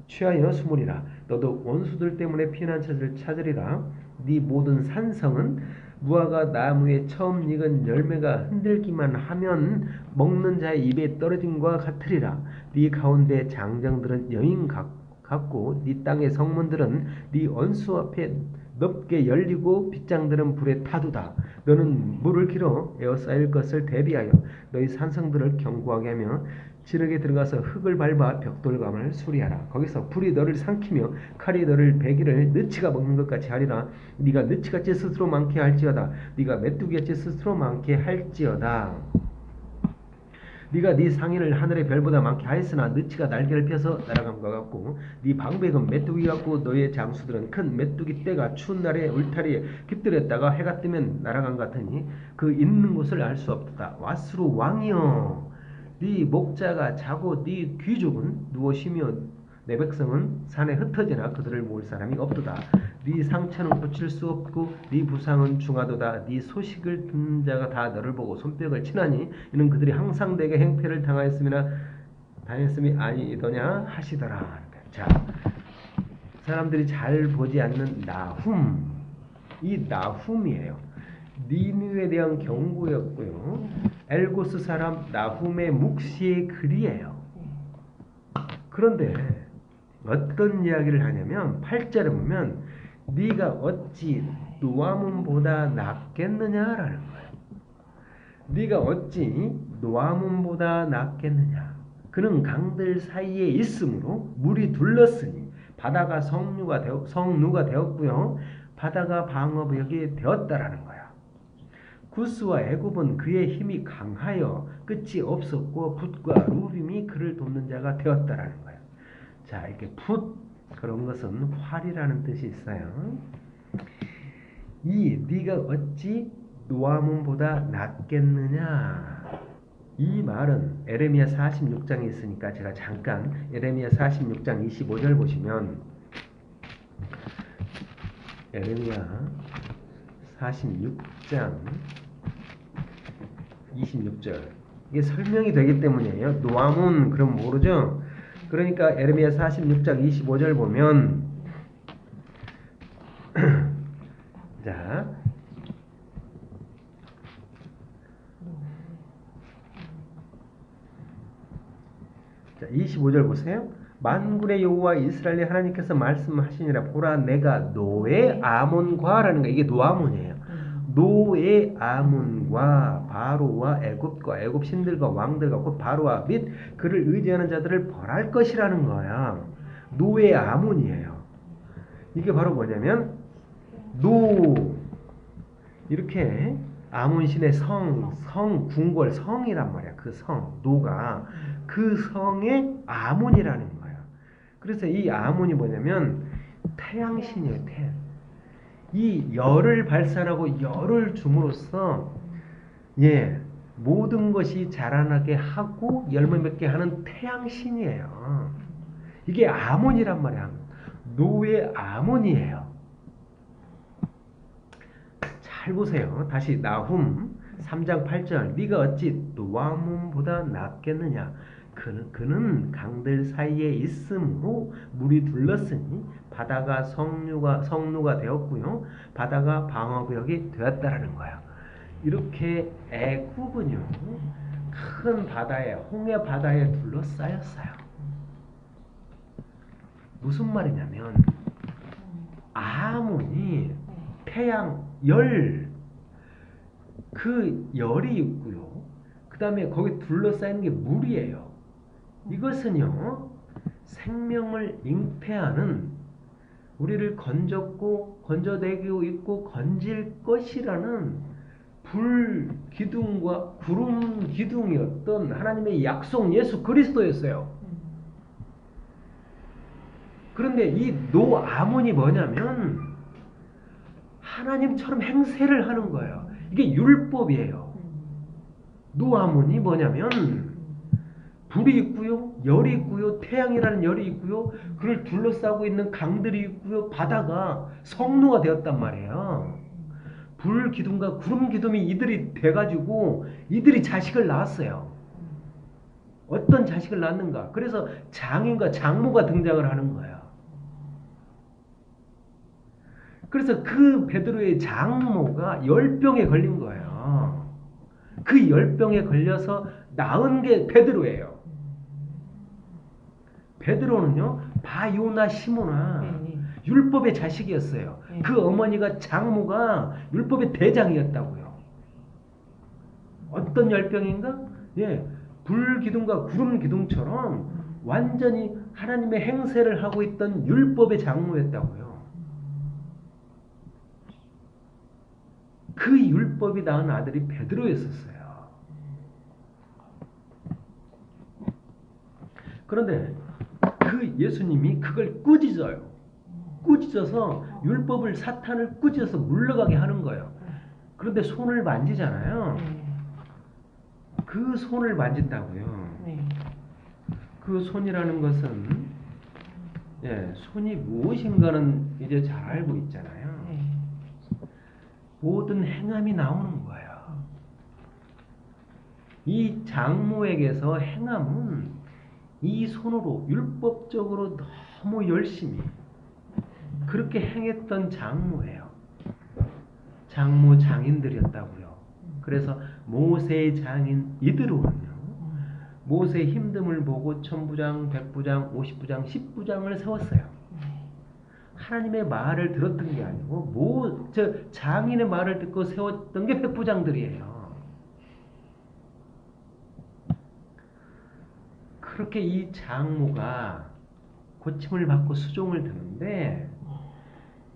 취하여 숨으리라. 너도 원수들 때문에 피난 처지를 찾으리라. 네 모든 산성은 무화과 나무에 처음 익은 열매가 흔들기만 하면 먹는 자의 입에 떨어짐과 같으리라. 네 가운데 장정들은 여인 같고 네 땅의 성문들은 네 원수 앞에 넓게 열리고 빗장들은 불에 타두다. 너는 물을 길어 에워싸일 것을 대비하여 너희 산성들을 견고하게 하며 지르게 들어가서 흙을 밟아 벽돌감을 수리하라. 거기서 불이 너를 삼키며 칼이 너를 베기를 느치가 먹는 것 같이 하리라. 네가 느치같이 스스로 많게 할지어다. 네가 메뚜기같이 스스로 많게 할지어다. 네가 네 상의를 하늘의 별보다 많게 하였으나 느치가 날개를 펴서 날아감과 같고 네 방백은 메뚜기 같고 너의 장수들은 큰 메뚜기 떼가 추운 날에 울타리에 깃들였다가 해가 뜨면 날아간 같으니 그 있는 곳을 알 수 없다. 왓수로 왕이여 네 목자가 자고 네 귀족은 누워 쉬며 내 백성은 산에 흩어지나 그들을 모을 사람이 없도다. 네 상처는 고칠 수 없고 네 부상은 중하도다. 네 소식을 듣는 자가 다 너를 보고 손뼉을 치나니 이는 그들이 항상 내게 행패를 당했음이 아니더냐 하시더라. 자, 사람들이 잘 보지 않는 나훔, 이 나훔이에요. 니느웨에 대한 경고였고요. 엘고스 사람 나훔의 묵시의 글이에요. 그런데 어떤 이야기를 하냐면 8절에 보면 네가 어찌 노아문보다 낫겠느냐라는 거예요. 네가 어찌 노아문보다 낫겠느냐. 그는 강들 사이에 있으므로 물이 둘렀으니 바다가 성루가 되었고요. 바다가 방어벽이 되었다라는 거야. 구스와 애굽은 그의 힘이 강하여 끝이 없었고 붓과 루빔이 그를 돕는 자가 되었다라는 거야. 자, 이렇게 붓 그런 것은 활이라는 뜻이 있어요. 이 네가 어찌 노아문보다 낫겠느냐. 이 말은 에레미야 46장에 있으니까 제가 잠깐 에레미야 46장 25절 보시면 에레미야 46장 26절 이게 설명이 되기 때문이에요. 노아문 그럼 모르죠? 그러니까 에레미야 46장 25절 보면 자 25절 보세요. 만군의 여호와 이스라엘의 하나님께서 말씀하시니라. 보라 내가 노의 아몬과라는 거 이게 노아몬이에요. 노의 아몬과 바로와 애굽과 애굽 신들과 왕들과 곧 바로와 및 그를 의지하는 자들을 벌할 것이라는 거야. 노의 아몬이에요. 이게 바로 뭐냐면 노 이렇게 아몬 신의 성 궁궐 성이란 말이야. 그 성 노가 그 성의 아몬이라는 거야. 그래서 이 아몬이 뭐냐면 태양신이에요. 태양. 이 열을 발산하고 열을 줌으로써 모든 것이 자라나게 하고 열매 맺게 하는 태양신이에요. 이게 아몬이란 말이야. 노의 아몬이에요. 잘 보세요. 다시 나훔 3장 8절 네가 어찌 노아몬보다 낫겠느냐. 그는 강들 사이에 있으므로 물이 둘렀으니 바다가 성루가 되었고요. 바다가 방어벽이 되었다라는 거야. 이렇게 애굽은요. 큰 바다에 홍해 바다에 둘러싸였어요. 무슨 말이냐면 아몬이 태양 그 열이 있고요. 그 다음에 거기 둘러싸이는 게 물이에요. 이것은요 생명을 잉태하는 우리를 건져내고 있고 건질 것이라는 불 기둥과 구름 기둥이었던 하나님의 약속 예수 그리스도였어요. 그런데 이 노아몬이 뭐냐면 하나님처럼 행세를 하는 거예요. 이게 율법이에요. 노아몬이 뭐냐면 불이 있고요. 열이 있고요. 태양이라는 열이 있고요. 그를 둘러싸고 있는 강들이 있고요. 바다가 성루가 되었단 말이에요. 불 기둥과 구름 기둥이 이들이 돼가지고 이들이 자식을 낳았어요. 어떤 자식을 낳는가? 그래서 장인과 장모가 등장을 하는 거예요. 그래서 그 베드로의 장모가 열병에 걸린 거예요. 그 열병에 걸려서 낳은 게 베드로예요. 베드로는요, 바요나 시모나 율법의 자식이었어요. 네. 그 어머니가 장모가 율법의 대장이었다고요. 어떤 열병인가? 예, 불기둥과 구름기둥처럼 완전히 하나님의 행세를 하고 있던 율법의 장모였다고요. 그 율법이 낳은 아들이 베드로였었어요. 그런데 그 예수님이 그걸 꾸짖어요. 꾸짖어서 율법을 사탄을 꾸짖어서 물러가게 하는 거예요. 그런데 손을 만지잖아요. 그 손을 만진다고요. 그 손이라는 것은 손이 무엇인가는 이제 잘 알고 있잖아요. 모든 행함이 나오는 거예요. 이 장모에게서 행함은 이 손으로 율법적으로 너무 열심히 그렇게 행했던 장모예요. 장모 장인들이었다고요. 그래서 모세의 장인 이드로는요. 모세의 힘듦을 보고 천부장, 백부장, 50부장, 10부장을 세웠어요. 하나님의 말을 들었던 게 아니고 장인의 말을 듣고 세웠던 게 백부장들이에요. 그렇게 이 장모가 고침을 받고 수종을 드는데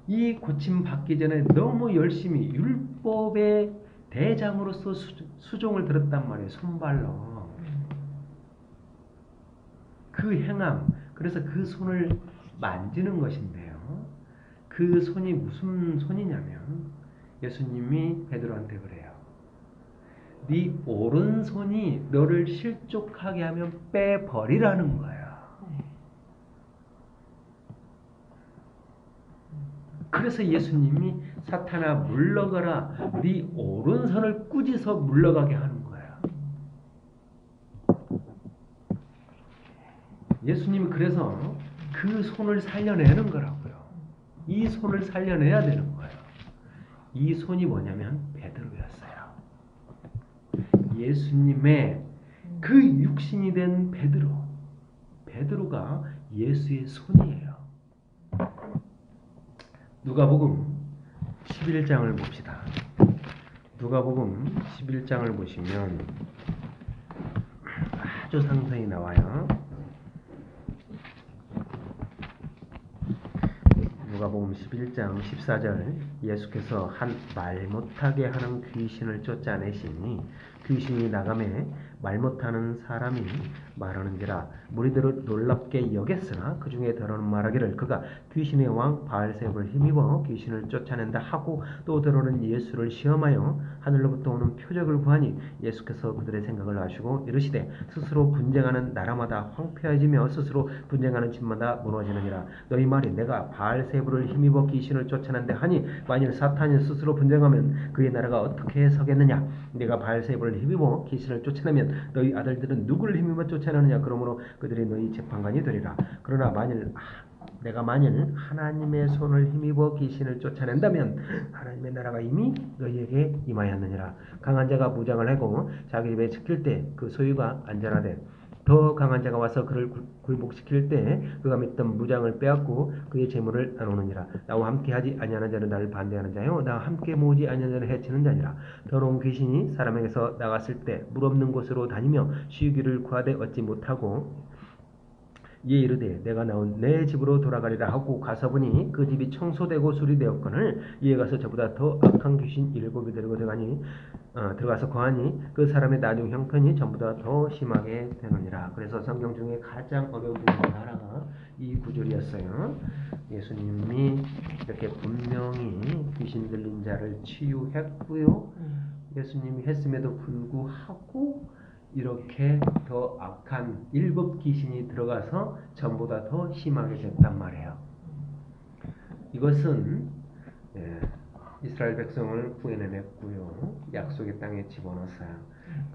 이 고침 받기 전에 너무 열심히 율법의 대장으로서 수종을 들었단 말이에요. 손발로. 그 행함, 그래서 그 손을 만지는 것인데요. 그 손이 무슨 손이냐면 예수님이 베드로한테 그래요. 네 오른손이 너를 실족하게 하면 빼버리라는 거예요. 그래서 예수님이 사탄아 물러가라. 네 오른손을 꾸짖어 물러가게 하는 거예요. 예수님이 그래서 그 손을 살려내는 거라고요. 이 손을 살려내야 되는 거예요. 이 손이 뭐냐면 베드로였어요. 예수님의 그 육신이 된 베드로. 베드로가 예수의 손이에요. 누가복음 11장을 봅시다. 누가복음 11장을 보시면 아주 상세히 나와요. 누가복음 11장 14절 예수께서 한 말 못하게 하는 귀신을 쫓아내시니 귀신이 나가매 말 못하는 사람이 말하는지라 무리들을 놀랍게 여겼으나 그 중에 더러는 말하기를 그가 귀신의 왕 바알세불을 힘입어 귀신을 쫓아낸다 하고 또 더러는 예수를 시험하여 하늘로부터 오는 표적을 구하니 예수께서 그들의 생각을 아시고 이르시되 스스로 분쟁하는 나라마다 황폐해지며 스스로 분쟁하는 집마다 무너지느니라. 너희 말이 내가 바알세불을 힘입어 귀신을 쫓아낸다 하니 만일 사탄이 스스로 분쟁하면 그의 나라가 어떻게 서겠느냐. 내가 바알세불을 힘입어 귀신을 쫓아내면 너희 아들들은 누구를 힘입어 쫓아내느냐. 그러므로 그들이 너희 재판관이 되리라. 그러나 내가 만일 하나님의 손을 힘입어 귀신을 쫓아낸다면 하나님의 나라가 이미 너희에게 임하였느니라. 강한 자가 무장을 하고 자기 집에 지킬 때 그 소유가 안전하되 더 강한 자가 와서 그를 굴복시킬 때 그가 맺던 무장을 빼앗고 그의 재물을 나누느니라. 나와 함께하지 아니하는 자는 나를 반대하는 자요 나와 함께 모으지 아니하는 자는 해치는 자니라. 더러운 귀신이 사람에게서 나갔을 때 물 없는 곳으로 다니며 쉬기를 구하되 얻지 못하고 이에 이르되 내가 나온 내 집으로 돌아가리라 하고 가서 보니 그 집이 청소되고 수리되었거늘 이에 가서 저보다 더 악한 귀신 7이 데리고 들어가서 거하니 그 사람의 나중 형편이 전보다 더 심하게 되느니라. 그래서 성경 중에 가장 어려운 부분 하나가 이 구절이었어요. 예수님이 이렇게 분명히 귀신 들린 자를 치유했고요. 예수님이 했음에도 불구하고 이렇게 더 악한 7 귀신이 들어가서 전보다 더 심하게 됐단 말이에요. 이것은 이스라엘 백성을 구해내냈고요. 약속의 땅에 집어넣었어요.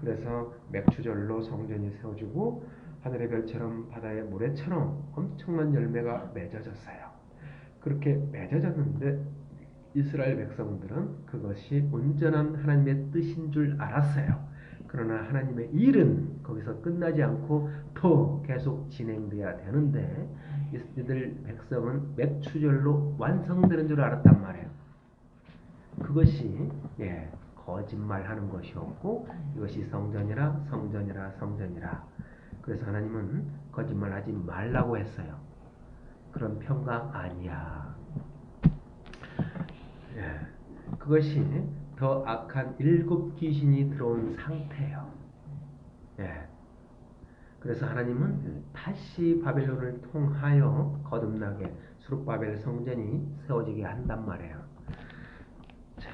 그래서 맥추절로 성전이 세워지고 하늘의 별처럼 바다의 모래처럼 엄청난 열매가 맺어졌어요. 그렇게 맺어졌는데 이스라엘 백성들은 그것이 온전한 하나님의 뜻인 줄 알았어요. 그러나 하나님의 일은 거기서 끝나지 않고 더 계속 진행돼야 되는데 이들 백성은 몇 추절로 완성되는 줄 알았단 말이에요. 그것이 거짓말하는 것이었고 이것이 성전이라 성전이라 성전이라. 그래서 하나님은 거짓말하지 말라고 했어요. 그런 평강 아니야. 그것이 더 악한 7 귀신이 들어온 상태예요. 그래서 하나님은 다시 바벨론을 통하여 거듭나게 수룹바벨 성전이 세워지게 한단 말이에요. 자,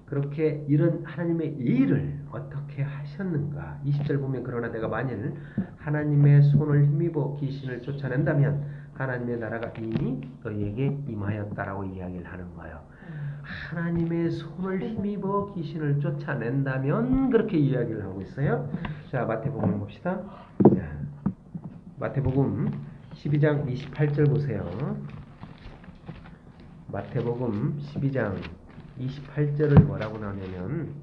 그렇게 이런 하나님의 일을 어떻게 하셨는가? 20절 보면 그러나 내가 만일 하나님의 손을 힘입어 귀신을 쫓아낸다면 하나님의 나라가 이미 너희에게 임하였다라고 이야기를 하는 거예요. 하나님의 손을 힘입어 귀신을 쫓아낸다면 그렇게 이야기를 하고 있어요. 자, 마태복음 봅시다. 마태복음 12장 28절 보세요. 마태복음 12장 28절을 뭐라고 나오냐면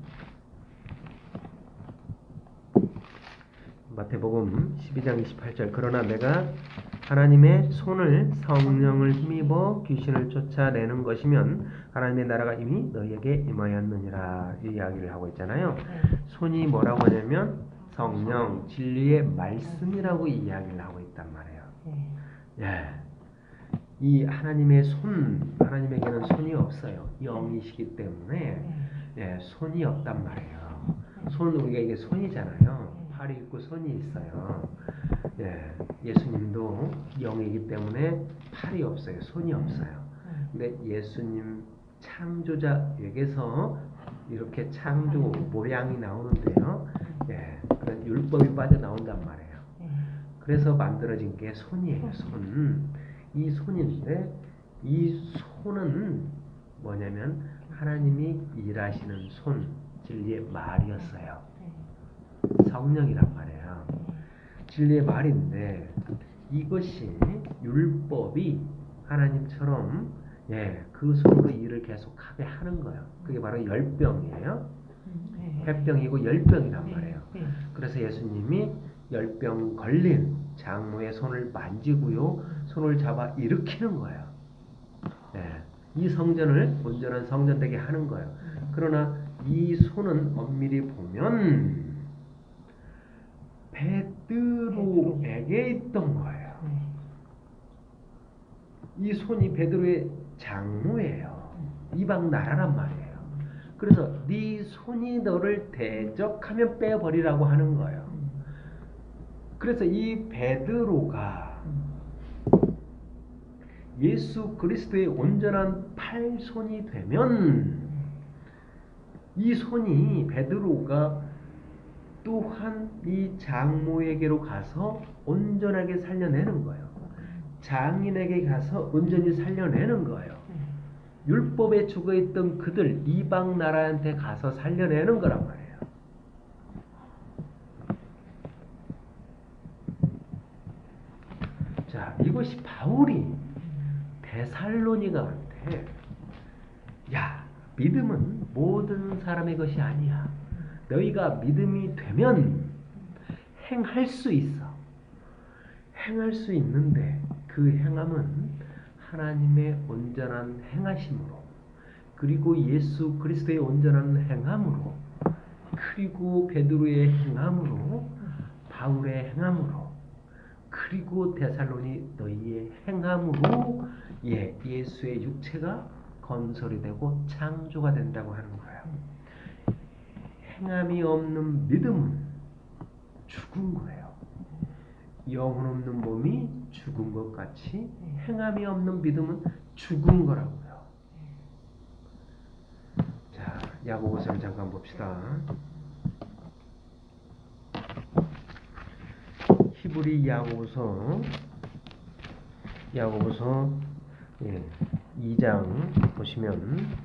마태복음 12장 28절 그러나 내가 하나님의 손을 성령을 힘입어 귀신을 쫓아내는 것이면 하나님의 나라가 이미 너희에게 임하였느니라 이 이야기를 하고 있잖아요. 손이 뭐라고 하냐면 성령, 진리의 말씀이라고 이야기를 하고 있단 말이에요. 이 하나님의 손, 하나님에게는 손이 없어요. 영이시기 때문에 손이 없단 말이에요. 손 우리에게 손이잖아요. 팔이 있고 손이 있어요. 예수님도 영이기 때문에 팔이 없어요. 손이 없어요. 근데 예수님 창조자에게서 이렇게 창조 모양이 나오는데요. 그런 율법이 빠져나온단 말이에요. 그래서 만들어진 게 손이에요. 손. 이 손인데 이 손은 뭐냐면 하나님이 일하시는 손, 진리의 말이었어요. 성령이란 말이에요. 진리의 말인데 이것이 율법이 하나님처럼 그 손으로 일을 계속하게 하는 거예요. 그게 바로 열병이에요. 폐병이고 열병이란 말이에요. 그래서 예수님이 열병 걸린 장모의 손을 만지고요. 손을 잡아 일으키는 거예요. 이 성전을 온전한 성전 되게 하는 거예요. 그러나 이 손은 엄밀히 보면 베드로에게 있던 거예요. 이 손이 베드로의 장모예요. 이방 나라란 말이에요. 그래서 네 손이 너를 대적하면 빼버리라고 하는 거예요. 그래서 이 베드로가 예수 그리스도의 온전한 팔손이 되면 이 손이 베드로가 또한 이 장모에게로 가서 온전하게 살려내는 거예요. 장인에게 가서 온전히 살려내는 거예요. 율법에 죽어있던 그들 이방 나라한테 가서 살려내는 거란 말이에요. 자, 이것이 바울이 데살로니가한테 야, 믿음은 모든 사람의 것이 아니야. 너희가 믿음이 되면 행할 수 있어. 행할 수 있는데 그 행함은 하나님의 온전한 행하심으로 그리고 예수 그리스도의 온전한 행함으로 그리고 베드로의 행함으로 바울의 행함으로 그리고 데살로니 너희의 행함으로 예수의 육체가 건설이 되고 창조가 된다고 하는 거예요. 행함이 없는 믿음은 죽은 거예요. 영혼 없는 몸이 죽은 것 같이 행함이 없는 믿음은 죽은 거라고요. 자, 야고보서를 잠깐 봅시다. 히브리 야고보서 2장 보시면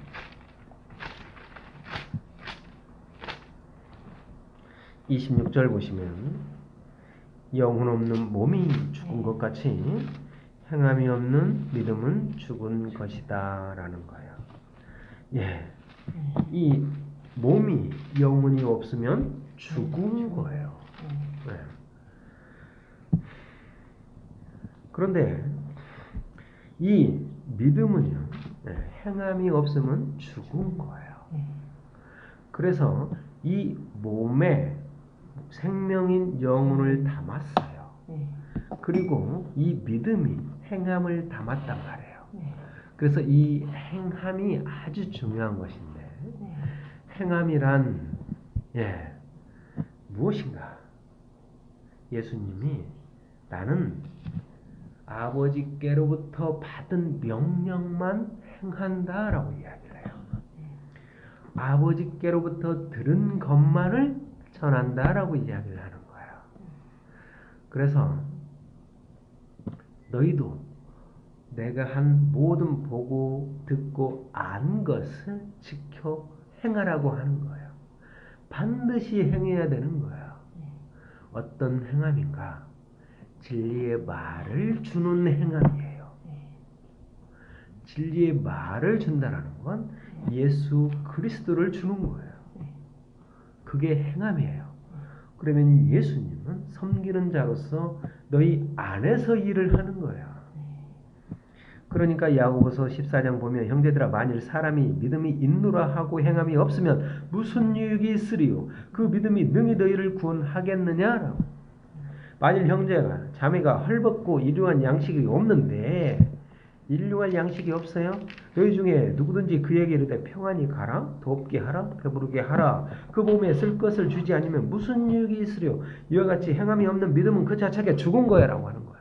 (26절) 보시면 영혼 없는 몸이 죽은 것 같이 행함이 없는 믿음은 죽은 것이다 라는 거예요. 이 몸이 영혼이 없으면 죽은 거예요. 네. 그런데 이 믿음은요, 행함이 없으면 죽은 거예요. 그래서 이 몸에 생명인 영혼을 담았어요. 그리고 이 믿음이 행함을 담았단 말이에요. 그래서 이 행함이 아주 중요한 것인데, 행함이란 무엇인가? 예수님이 나는 아버지께로부터 받은 명령만 행한다라고 이야기를 해요. 아버지께로부터 들은 것만을 전한다라고 이야기를 하는 거예요. 그래서 너희도 내가 한 모든 보고 듣고 안 것을 지켜 행하라고 하는 거예요. 반드시 행해야 되는 거예요. 어떤 행함인가? 진리의 말을 주는 행함이에요. 진리의 말을 준다는 건 예수 그리스도를 주는 거예요. 그게 행함이에요. 그러면 예수님은 섬기는 자로서 너희 안에서 일을 하는 거예요. 그러니까 야고보서 14장 보면 형제들아 만일 사람이 믿음이 있노라 하고 행함이 없으면 무슨 유익이 있으리요? 그 믿음이 능히 너희를 구원하겠느냐라고. 만일 형제가 자매가 헐벗고 일용할 양식이 없는데 일용할 양식이 없어요? 너희 중에 누구든지 그에게 이르되 평안히 가라, 덥게 하라, 배부르게 하라. 그 몸에 쓸 것을 주지 않으면 무슨 유익이 있으려? 이와 같이 행함이 없는 믿음은 그 자체가 죽은 거야 라고 하는 거야.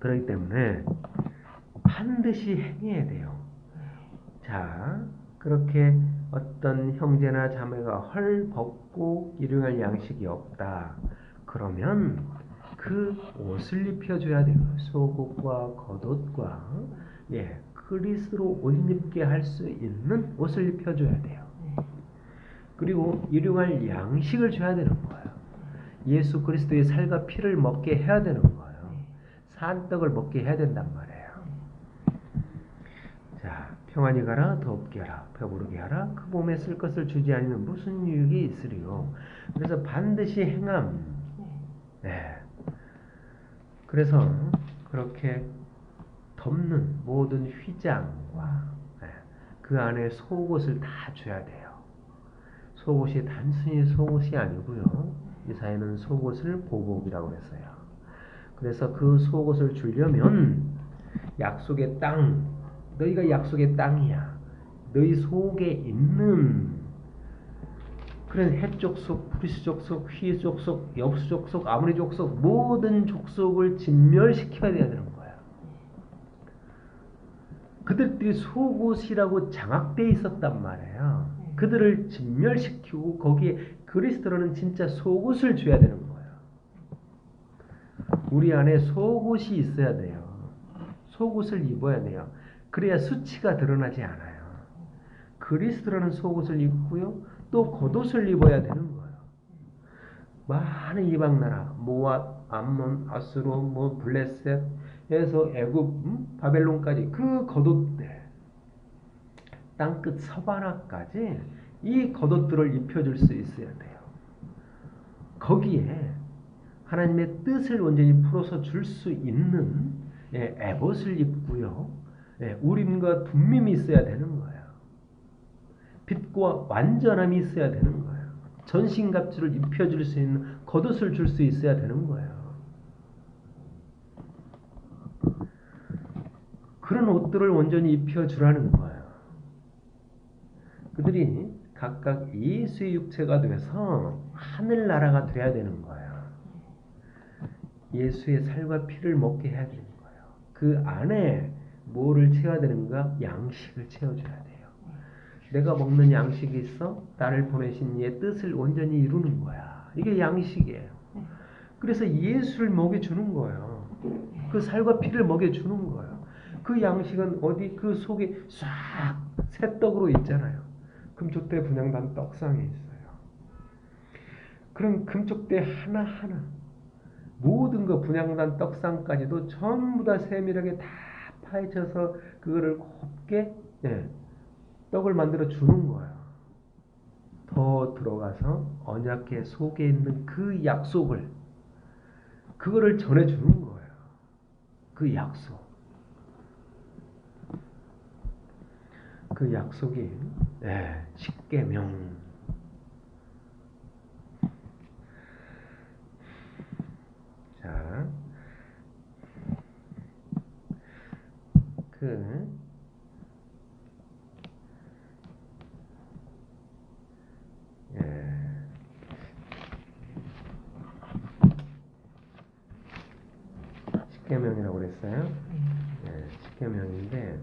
그렇기 때문에 반드시 행해야 돼요. 자, 그렇게 어떤 형제나 자매가 헐벗고 일용할 양식이 없다. 그러면 그 옷을 입혀줘야 돼요. 속옷과 겉옷과 그리스도로 옷 입게 할 수 있는 옷을 입혀줘야 돼요. 그리고 일용할 양식을 줘야 되는 거예요. 예수 그리스도의 살과 피를 먹게 해야 되는 거예요. 산떡을 먹게 해야 된단 말이에요. 자, 평안히 가라, 덥게 하라, 배부르게 하라. 그 몸에 쓸 것을 주지 않으면 무슨 유익이 있으리요? 그래서 반드시 행함. 그래서 그렇게 덮는 모든 휘장과 그 안에 속옷을 다 줘야 돼요. 속옷이 단순히 속옷이 아니고요. 이사야는 속옷을 보복이라고 했어요. 그래서 그 속옷을 주려면 약속의 땅, 너희가 약속의 땅이야. 너희 속에 있는 그런 헷 족속, 브리스 족속, 휘 족속, 여부수 족속, 아모리 족속 모든 족속을 진멸시켜야 되는 거야. 그들끼리 속옷이라고 장악되어 있었단 말이에요. 그들을 진멸시키고 거기에 그리스도라는 진짜 속옷을 줘야 되는 거예요. 우리 안에 속옷이 있어야 돼요. 속옷을 입어야 돼요. 그래야 수치가 드러나지 않아요. 그리스도라는 속옷을 입고요. 또 겉옷을 입어야 되는 거예요. 많은 이방 나라, 모압, 암몬, 아수르, 블레셋에서 애굽, 바벨론까지 그 겉옷들, 땅끝 서바나까지 이 겉옷들을 입혀줄 수 있어야 돼요. 거기에 하나님의 뜻을 온전히 풀어서 줄 수 있는 에봇을 입고요. 우림과 둠밈이 있어야 되는 거예요. 빛과 완전함이 있어야 되는 거예요. 전신갑주를 입혀줄 수 있는 겉옷을 줄 수 있어야 되는 거예요. 그런 옷들을 온전히 입혀주라는 거예요. 그들이 각각 예수의 육체가 돼서 하늘나라가 돼야 되는 거예요. 예수의 살과 피를 먹게 해야 되는 거예요. 그 안에 뭐를 채워야 되는가? 양식을 채워줘야 돼요. 내가 먹는 양식이 있어? 나를 보내신 이의 뜻을 온전히 이루는 거야. 이게 양식이에요. 그래서 예수를 먹여주는 거예요. 그 살과 피를 먹여주는 거예요. 그 양식은 어디 그 속에 싹 새떡으로 있잖아요. 금쪽대 분향단 떡상에 있어요. 그럼 금쪽대 하나하나 모든 그 분향단 떡상까지도 전부 다 세밀하게 다 파헤쳐서 그거를 곱게 떡을 만들어 주는 거예요. 더 들어가서 언약궤 속에 있는 그 약속을 그거를 전해주는 거예요. 그 약속. 그 약속이 십계명. 자, 십계명이라고 그랬어요. 십계명인데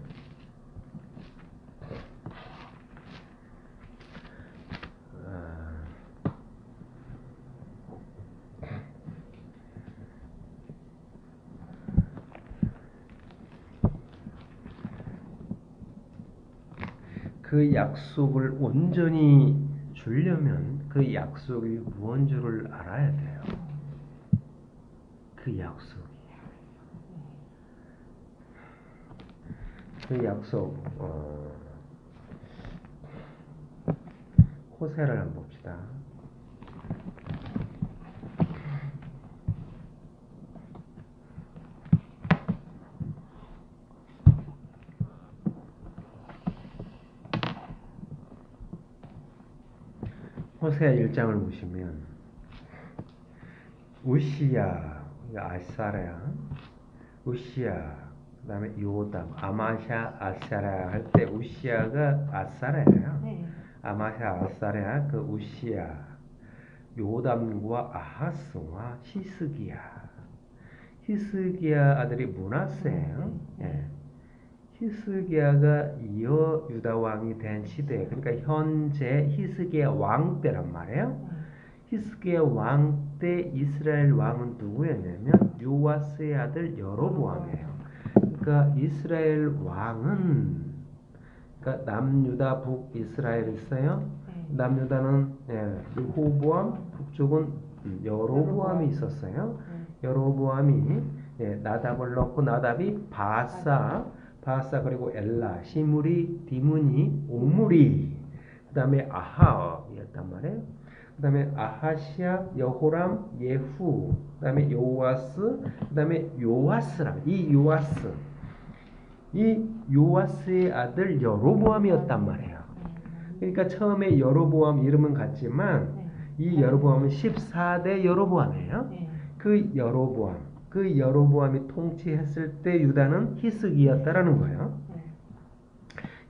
그 약속을 온전히 주려면 그 약속이 무언 줄을 알아야 돼요. 그 약속이. 그 약속, 호세를 한번 봅시다. 호세아 1장을 보시면 우시야, 아사랴, 우시야, 그 다음에 요담, 아마샤, 아사랴 할 때 우시야가 아사랴예요. 아마샤, 아사랴, 그 우시야, 요담과 아하스와 히스기야. 히스기야 아들이 므낫세예요. 히스기야가 이어 유다 왕이 된 시대, 그러니까 현재 히스기야 왕 때란 말이에요. 히스기야 왕 때 이스라엘 왕은 누구였냐면 요아스의 아들 여로보암이에요. 그러니까 이스라엘 왕은 그러니까 남유다 북이스라엘 있어요. 남유다는 르호보암, 북쪽은 여로보암이 있었어요. 여로보암이 나답을 넣고 나답이 바사 그리고 엘라, 시므리, 디므니, 오므리, 그 다음에 아하였단 말이에요. 그 다음에 아하시아, 여호람, 예후, 그 다음에 요아스, 그 다음에 요아스랑 이 요아스의 아들 여로보암이었단 말이에요. 그러니까 처음에 여로보암 이름은 같지만 이 여로보암은 14대 여로보암이에요. 그 여로보암이 통치했을 때 유다는 히스기였다라는 거예요.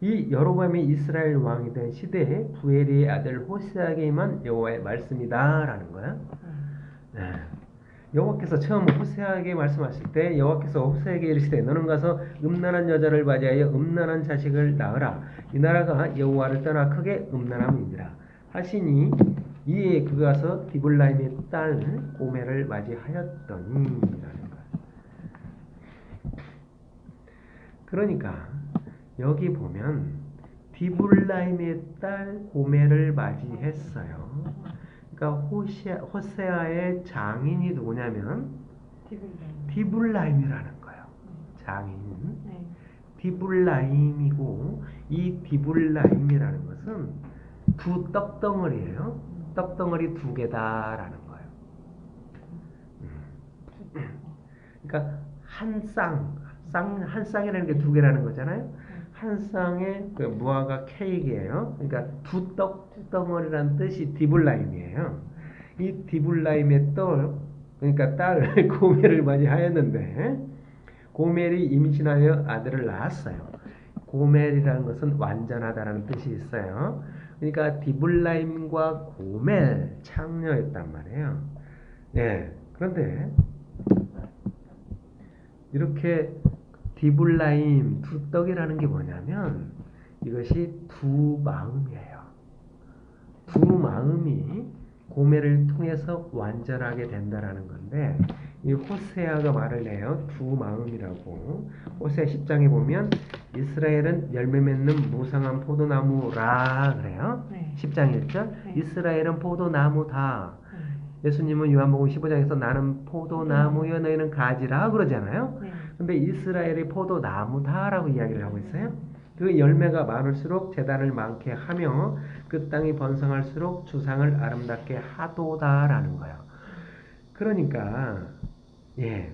이 여로보암이 이스라엘 왕이 된 시대에 부엘리의 아들 호세아에게만 여호와의 말씀이다라는 거예요. 여호와께서 처음 호세아에게 말씀하실 때 여호와께서 호세아에게 이르시되 너는 가서 음란한 여자를 맞이하여 음란한 자식을 낳으라. 이 나라가 여호와를 떠나 크게 음란함이니라 하시니 이에 그가 가서 디블라임의 딸 고멜을 맞이하였더니 라는 거예요. 그러니까 여기 보면 디블라임의 딸 고멜을 맞이했어요. 그러니까 호세아의 장인이 누구냐면 디블라임이라는 거예요. 장인. 디블라임이고 이 디블라임이라는 것은 두 떡덩어리예요. 떡덩어리 두 개다라는 거예요. 그러니까 한 쌍이라는 게 두 개라는 거잖아요. 한 쌍의 그 무화과 케이크예요. 그러니까 두 떡덩어리라는 뜻이 디블라임이에요. 이 디블라임의 그러니까 딸 고멜을 맞이하였는데 고멜이 임신하여 아들을 낳았어요. 고멜이라는 것은 완전하다라는 뜻이 있어요. 그러니까 디블라임과 고멜 창녀였단 말이에요. 그런데 이렇게 디블라임 두떡이라는 게 뭐냐면 이것이 두 마음이에요. 두 마음이 고멜을 통해서 완전하게 된다라는 건데 이 호세아가 말을 해요. 두 마음이라고. 호세아 10장에 보면 이스라엘은 열매 맺는 무성한 포도나무라 그래요. 10장 1절 이스라엘은 포도나무다. 예수님은 요한복음 15장에서 나는 포도나무여 너희는 가지라 그러잖아요. 근데 이스라엘이 포도나무다라고 이야기를 하고 있어요. 그 열매가 많을수록 제단을 많게 하며 그 땅이 번성할수록 주상을 아름답게 하도다라는 거예요. 그러니까 예,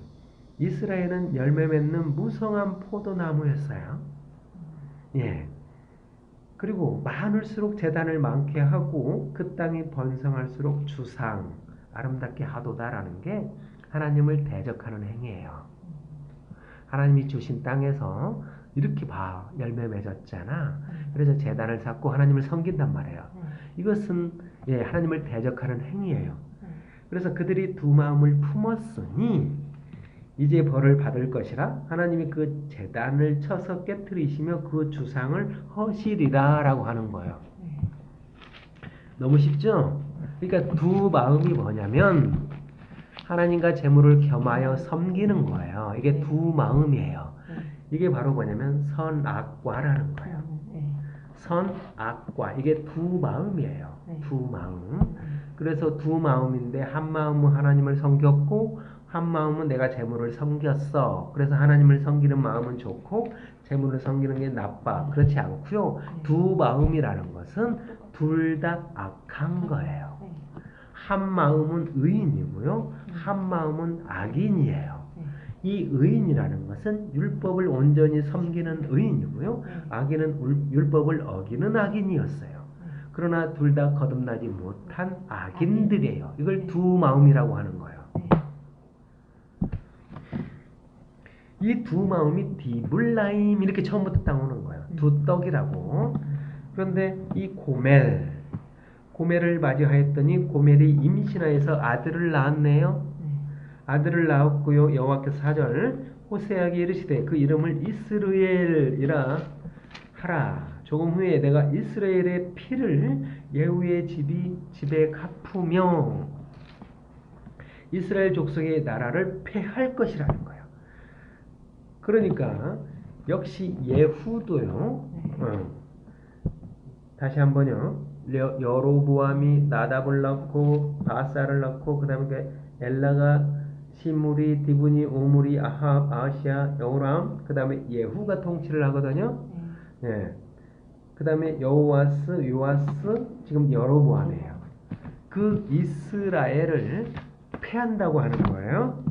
이스라엘은 열매 맺는 무성한 포도나무였어요. 예. 그리고 많을수록 제단을 많게 하고 그 땅이 번성할수록 주상 아름답게 하도다라는 게 하나님을 대적하는 행위예요. 하나님이 주신 땅에서 이렇게 봐 열매 맺었잖아. 그래서 제단을 쌓고 하나님을 섬긴단 말이에요. 이것은 예, 하나님을 대적하는 행위예요. 그래서 그들이 두 마음을 품었으니 이제 벌을 받을 것이라 하나님이 그 제단을 쳐서 깨트리시며 그 주상을 허시리라 라고 하는 거예요. 너무 쉽죠? 그러니까 두 마음이 뭐냐면 하나님과 재물을 겸하여 섬기는 거예요. 이게 두 마음이에요. 이게 바로 뭐냐면 선악과라는 거예요. 선악과 이게 두 마음이에요. 두 마음. 그래서 두 마음인데 한 마음은 하나님을 섬겼고 한 마음은 내가 재물을 섬겼어. 그래서 하나님을 섬기는 마음은 좋고 재물을 섬기는 게 나빠. 그렇지 않고요. 두 마음이라는 것은 둘 다 악한 거예요. 한 마음은 의인이고요. 한 마음은 악인이에요. 이 의인이라는 것은 율법을 온전히 섬기는 의인이고요. 악인은 율법을 어기는 악인이었어요. 그러나 둘 다 거듭나지 못한 악인들이에요. 이걸 두 마음이라고 하는 거예요. 이 두 마음이 디블라임 이렇게 처음부터 딱 오는 거예요. 두 떡이라고. 그런데 이 고멜을 맞이하였더니 고멜이 임신하여서 아들을 낳았네요. 아들을 낳았고요. 여호와께서 4절 호세아에게 이르시되 그 이름을 이스르엘이라 하라. 조금 후에 내가 이스라엘의 피를 예후의 집에 갚으며 이스라엘 족속의 나라를 패할 것이라는 거예요. 그러니까 역시 예후도요. 다시 한번요. 여로보암이 나답을 낳고 바사를 낳고 그 다음에 엘라가 시므리, 디브니, 오므리, 아합, 아시아, 여호람 그 다음에 예후가 통치를 하거든요. 예. 그 다음에 여호와스, 요아스, 지금 여로보암이에요. 그 이스라엘을 패한다고 하는 거예요.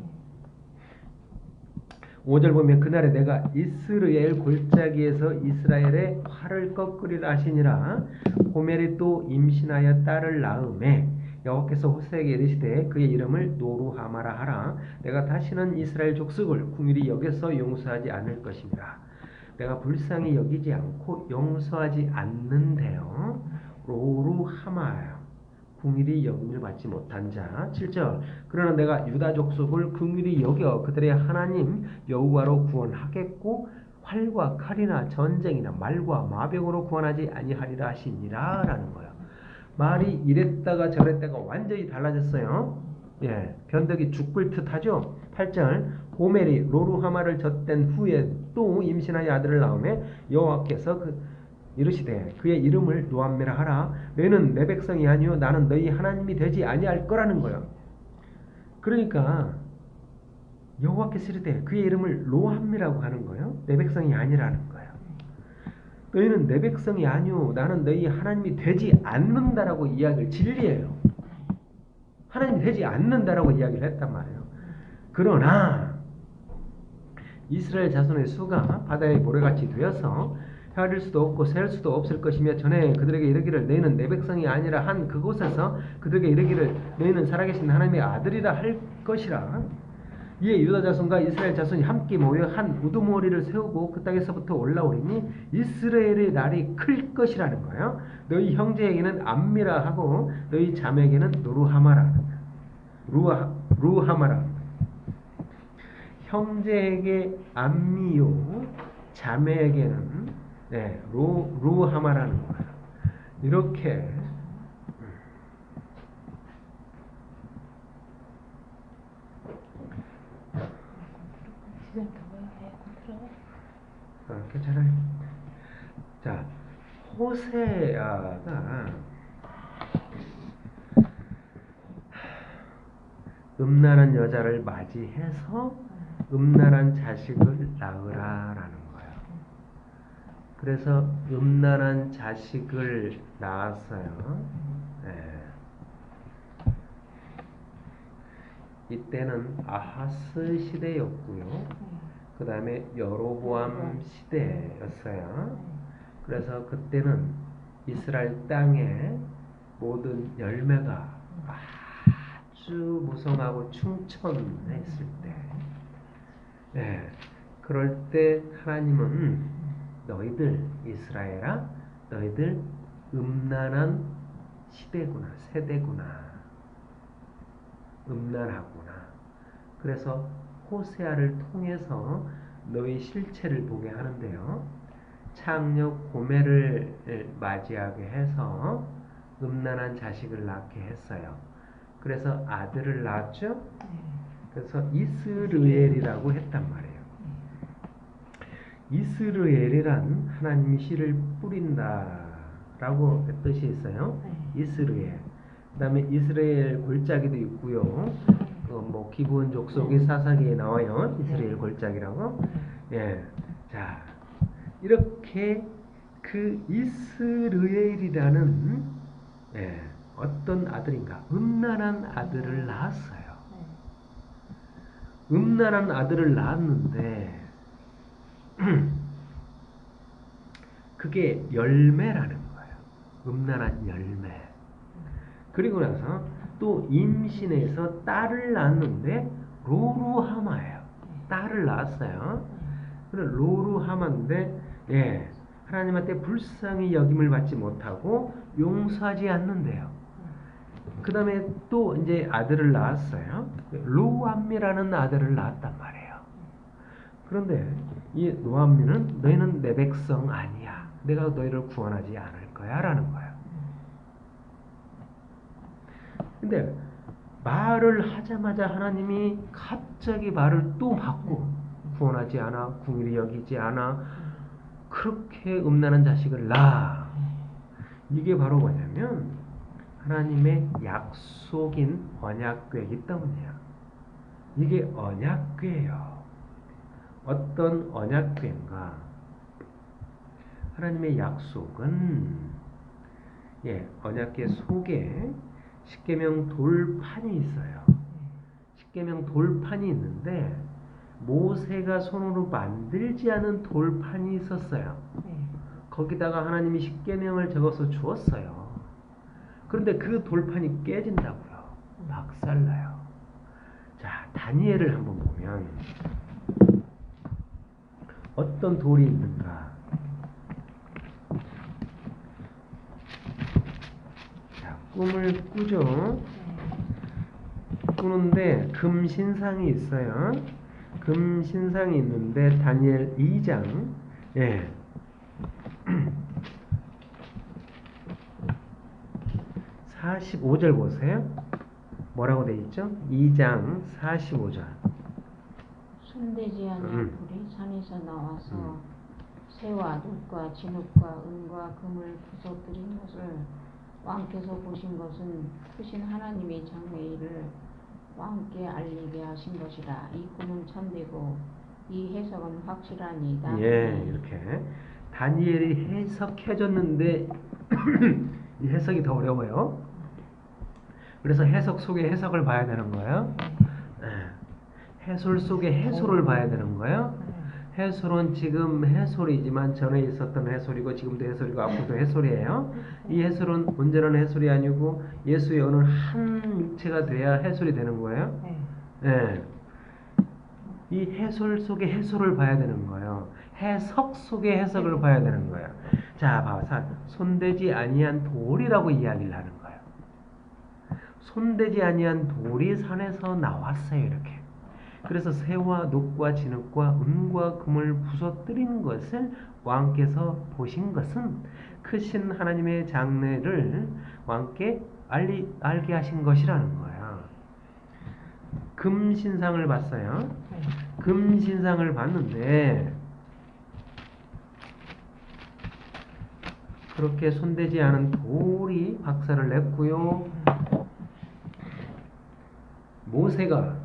5절 보면 그날에 내가 이스라엘 골짜기에서 이스라엘의 활을 꺾으리라 하시니라. 고멜이 또 임신하여 딸을 낳음에 여호와께서 호세에게 이르시되 그의 이름을 노루하마라 하라. 내가 다시는 이스라엘 족속을 궁일이 여겨서 용서하지 않을 것입니다. 내가 불쌍히 여기지 않고 용서하지 않는데요. 로루하마야. 궁일이 여김을 받지 못한 자. 7절 그러나 내가 유다 족속을 궁일이 여겨 그들의 하나님 여호와로 구원하겠고 활과 칼이나 전쟁이나 말과 마병으로 구원하지 아니하리라 하시니라 라는 거예요. 말이 이랬다가 저랬다가 완전히 달라졌어요. 예, 변덕이 죽을 듯하죠. 8절 고멜이 로루하마를 젖댄 후에 또 임신하여 아들을 낳음에 여호와께서 이르시되 그의 이름을 노암미라 하라. 너희는 내 백성이 아니요 나는 너희 하나님이 되지 아니할 거라는 거예요. 그러니까 여호와께서 이르되 그의 이름을 노암미라고 하는 거예요. 내 백성이 아니라는 거예요. 너희는 내 백성이 아니요 나는 너희 하나님이 되지 않는다라고 이야기를 진리예요. 하나님이 되지 않는다라고 이야기를 했단 말이에요. 그러나 이스라엘 자손의 수가 바다의 모래같이 되어서 헤아릴 수도 없고 셀 수도 없을 것이며 전에 그들에게 이르기를 너희는 내 백성이 아니라 한 그곳에서 그들에게 이르기를 너희는 살아계신 하나님의 아들이라 할 것이라. 이에 유다 자손과 이스라엘 자손이 함께 모여 한 우두머리를 세우고 그 땅에서부터 올라오리니 이스라엘의 날이 클 것이라는 거예요. 너희 형제에게는 암미라 하고 너희 자매에게는 루하마라. 루하마라. 형제에게 암미요 자매에게는 네, 루하마라는 거예요. 이렇게 괜찮아요. 자, 호세아가 음란한 여자를 맞이해서 음란한 자식을 낳으라라는 거예요. 그래서 음란한 자식을 낳았어요. 예. 이때는 아하스 시대였고요. 그 다음에 여로보암 시대였어요. 그래서 그때는 이스라엘 땅에 모든 열매가 아주 무성하고 충천했을 때, 예, 그럴 때 하나님은 너희들 이스라엘아, 너희들 음란한 시대구나, 세대구나, 음란하구나. 그래서 호세아를 통해서 너희 실체를 보게 하는데요. 창녀 고멜을 맞이하게 해서 음란한 자식을 낳게 했어요. 그래서 아들을 낳았죠. 그래서 이스르엘이라고 했단 말이에요. 이스르엘이란 하나님이 씨를 뿌린다라고 뜻이 있어요. 이스르엘. 그 다음에 이스라엘 골짜기도 있고요. 뭐 기브온 족속의 사사기에 나와요. 이스라엘 골짜기라고. 예, 자 이렇게 그 이스라엘이라는 어떤 아들인가? 음란한 아들을 낳았어요. 음란한 아들을 낳았는데 그게 열매라는 거예요. 음란한 열매. 그리고 나서 또 임신해서 딸을 낳았는데 로루하마예요. 딸을 낳았어요. 그래 로루하마인데 하나님한테 불쌍히 여김을 받지 못하고 용서하지 않는데요. 그 다음에 또 이제 아들을 낳았어요. 루암미라는 아들을 낳았단 말이에요. 그런데 이 루암미는 너희는 내 백성 아니야. 내가 너희를 구원하지 않을 거야 라는 거예요. 근데 말을 하자마자 하나님이 갑자기 말을 또 바꾸고 구원하지 않아, 궁일이 여기지 않아, 그렇게 음란한 자식을 낳아. 이게 바로 뭐냐면 하나님의 약속인 언약궤이기 때문이야. 이게 언약궤예요. 어떤 언약궤인가? 하나님의 약속은 언약궤 속에 십계명 돌판이 있어요. 십계명 돌판이 있는데 모세가 손으로 만들지 않은 돌판이 있었어요. 거기다가 하나님이 십계명을 적어서 주었어요. 그런데 그 돌판이 깨진다고요. 박살나요. 자, 다니엘을 한번 보면 어떤 돌이 있는가? 자, 꿈을 꾸죠. 꾸는데 금신상이 있어요. 금신상이 있는데 다니엘 2장 45절 보세요. 뭐라고 돼 있죠? 2장 45절. 손대지 아니한 불이 산에서 나와서 새와 둑과 진흙과 은과 금을 부서뜨린 것을 왕께서 보신 것은 크신 하나님의 장래일을 왕께 알리게 하신 것이라. 이 꿈은 참되고 이 해석은 확실하니이다. 이렇게 다니엘이 해석해줬는데 이 해석이 더 어려워요. 그래서 해석 속에 해석을 봐야 되는 거예요. 해설 속에 해설을 봐야 되는 거예요. 해설은 지금 해설이지만 전에 있었던 해설이고 지금도 해설이고 앞으로도 해설이에요. 이 해설은 온전한 해설이 아니고 예수의 어느 한 육체가 돼야 해설이 되는 거예요. 이 해설 속에 해설을 봐야 되는 거예요. 해석 속에 해석을 봐야 되는 거예요. 자, 봐봐. 손대지 아니한 돌이라고 이야기를 하는 거예요. 손대지 아니한 돌이 산에서 나왔어요. 이렇게. 그래서 새와 녹과 진흙과 은과 금을 부서뜨린 것을 왕께서 보신 것은 크신 하나님의 장래를 왕께 알게 하신 것이라는 거예요. 금신상을 봤어요. 금신상을 봤는데 그렇게 손대지 않은 돌이 박살을 냈고요. 모세가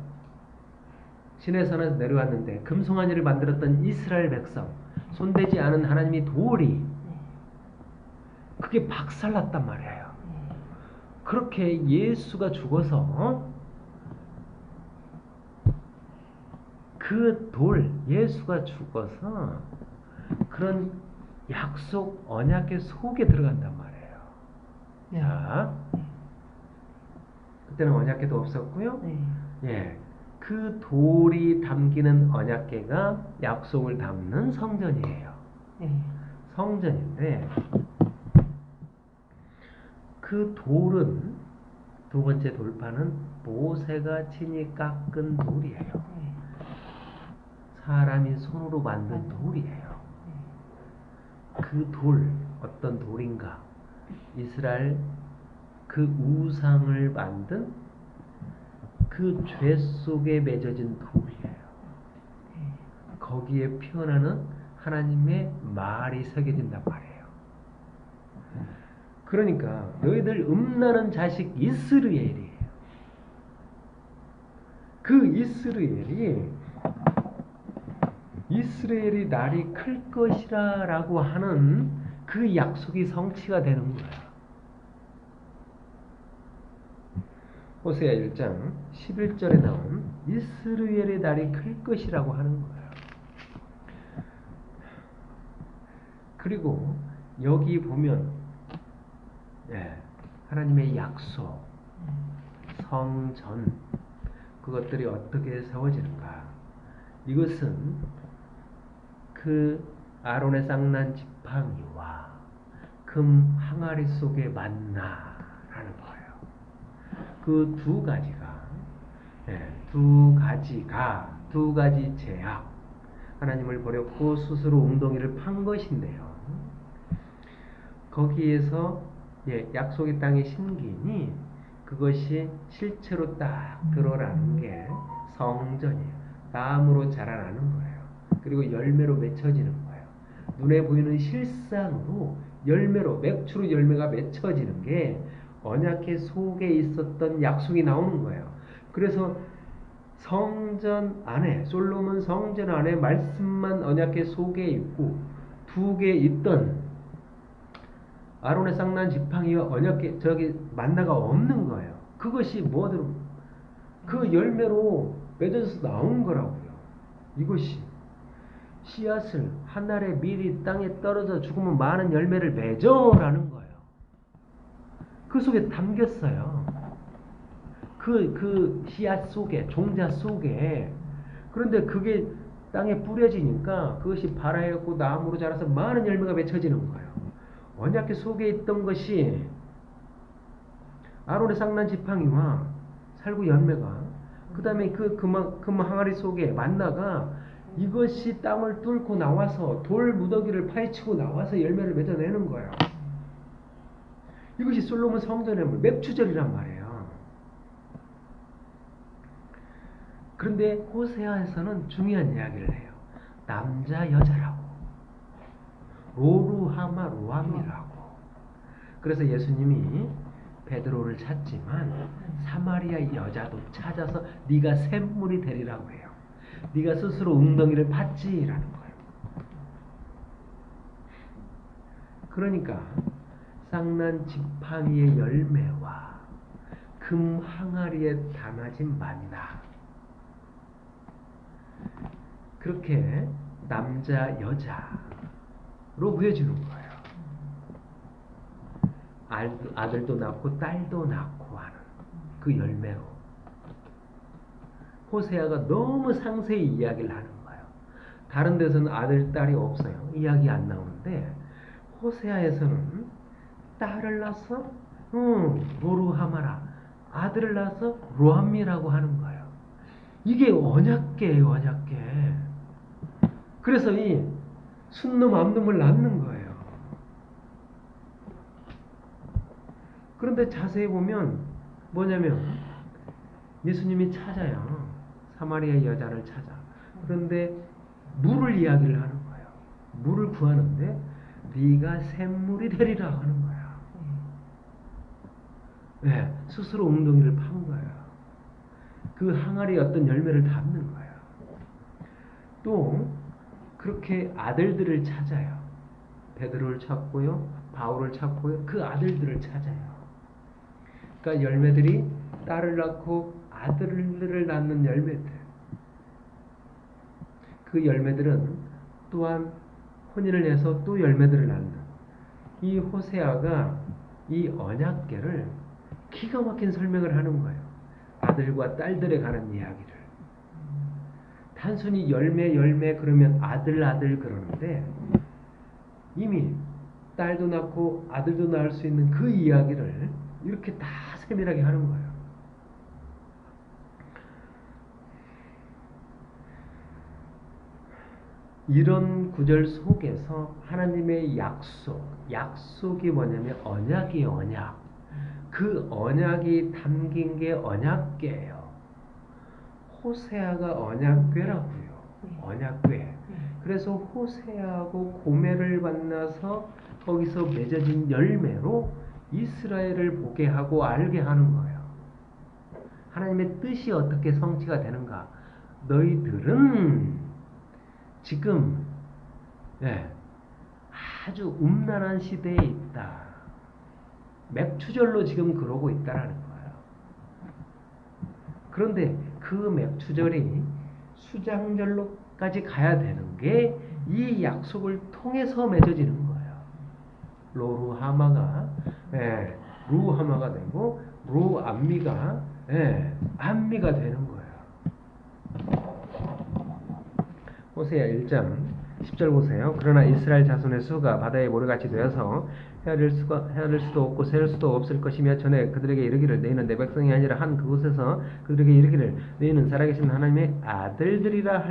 시내산에서 내려왔는데 금송아지를 만들었던 이스라엘 백성, 손대지 않은 하나님의 돌이 네. 그게 박살났단 말이에요. 네. 그렇게 예수가 죽어서 그 돌, 예수가 죽어서 그런 약속 언약의 속에 들어간단 말이에요. 네. 자, 그때는 언약궤도 없었고요. 네. 예, 그 돌이 담기는 언약궤가 약속을 담는 성전이에요. 네. 성전인데 그 돌은 두 번째 돌판은 모세가 친히 깎은 돌이에요. 네. 사람이 손으로 만든 돌이에요. 그 돌, 어떤 돌인가? 이스라엘 그 우상을 만든 그 죄 속에 맺어진 돌이에요. 거기에 피어나는 하나님의 말이 새겨진단 말이에요. 그러니까 너희들 음란한 자식 이스라엘이에요. 그 이스라엘이 날이 클 것이라 라고 하는 그 약속이 성취가 되는 거예요. 호세아 1장 11절에 나온 이스라엘의 날이 클 것이라고 하는 거예요. 그리고 여기 보면 하나님의 약속, 성전 그것들이 어떻게 세워지는가? 이것은 그 아론의 쌍난 지팡이와 금 항아리 속의 만나라는 거예요. 그 두 가지 제약, 하나님을 버렸고 스스로 웅덩이를 판 것인데요. 거기에서 약속의 땅에 심기니 그것이 실체로 딱 드러나는 게 성전이에요. 나무로 자라나는 거예요. 그리고 열매로 맺혀지는 거예요. 눈에 보이는 실상으로 열매로, 맥주로 열매가 맺혀지는 게 언약궤 속에 있었던 약속이 나오는 거예요. 그래서 성전 안에, 솔로몬 성전 안에 말씀만 언약궤 속에 있고 두 개 있던 아론의 쌍난 지팡이와 언약궤 저기 만나가 없는 거예요. 그것이 뭐든 그 열매로 맺어서 나온 거라고요. 이것이 씨앗을 한 알의 밀이 땅에 떨어져 죽으면 많은 열매를 맺어라는 거예요. 그 속에 담겼어요. 그 씨앗 속에, 종자 속에. 그런데 그게 땅에 뿌려지니까 그것이 발하였고 나무로 자라서 많은 열매가 맺혀지는 거예요. 언약궤 속에 있던 것이 아론의 쌍난 지팡이와 살구 열매가, 그 다음에 금 항아리 속에 만나가 이것이 땅을 뚫고 나와서 돌 무더기를 파헤치고 나와서 열매를 맺어내는 거예요. 이것이 솔로몬 성전의 맥주절이란 말이에요. 그런데 호세아에서는 중요한 이야기를 해요. 남자 여자라고. 로루하마 로함이라고. 그래서 예수님이 베드로를 찾지만 사마리아 여자도 찾아서 네가 샘물이 되리라고 해요. 네가 스스로 웅덩이를 팠지라는 거예요. 그러니까 쌍난 지팡이의 열매와 금 항아리에 담아진 만나, 그렇게 남자 여자로 보여주는 거예요. 아들도 낳고 딸도 낳고 하는 그 열매로. 호세아가 너무 상세히 이야기를 하는 거예요. 다른 데서는 아들, 딸이 없어요. 이야기 안 나오는데 호세아에서는 딸을 낳아서 로루하마라, 아들을 낳아서 로함미라고 하는 거예요. 이게 언약궤예요, 언약궤. 그래서 이 순놈 암놈을 낳는 거예요. 그런데 자세히 보면 뭐냐면 예수님이 찾아요. 사마리아 여자를 찾아. 그런데 물을 이야기를 하는 거예요. 물을 구하는데 네가 샘물이 되리라 하는 거야. 네, 스스로 웅덩이를 판 거예요. 그 항아리에 어떤 열매를 담는 거예요. 또 그렇게 아들들을 찾아요. 베드로를 찾고요, 바울을 찾고요, 그 아들들을 찾아요. 그러니까 열매들이 딸을 낳고 아들들을 낳는 열매들. 그 열매들은 또한 혼인을 해서 또 열매들을 낳는. 이 호세아가 이 언약궤를 기가 막힌 설명을 하는 거예요. 아들과 딸들에 관한 이야기를. 단순히 열매 그러면 아들 그러는데 이미 딸도 낳고 아들도 낳을 수 있는 그 이야기를 이렇게 다 세밀하게 하는 거예요. 이런 구절 속에서 하나님의 약속이 뭐냐면 언약이에요. 언약. 그 언약이 담긴 게 언약궤예요. 호세아가 언약궤라고요. 언약궤. 그래서 호세아하고 고멜을 만나서 거기서 맺어진 열매로 이스라엘을 보게 하고 알게 하는 거예요. 하나님의 뜻이 어떻게 성취가 되는가? 너희들은 지금 아주 음란한 시대에 있다. 맥추절로 지금 그러고 있다라는 거예요. 그런데 그 맥추절이 수장절로까지 가야 되는 게 이 약속을 통해서 맺어지는 거예요. 루하마가 되고 루암미가 암미가 되는 거예요. 호세아 1장 10절 보세요. 그러나 이스라엘 자손의 수가 바다의 모래같이 되어서 헤아릴 수도 없고 셀 수도 없을 것이며 전에 그들에게 이르기를 너희는 내 백성이 아니라 한 그곳에서 그들에게 이르기를 너희는 살아계신 하나님의 아들들이라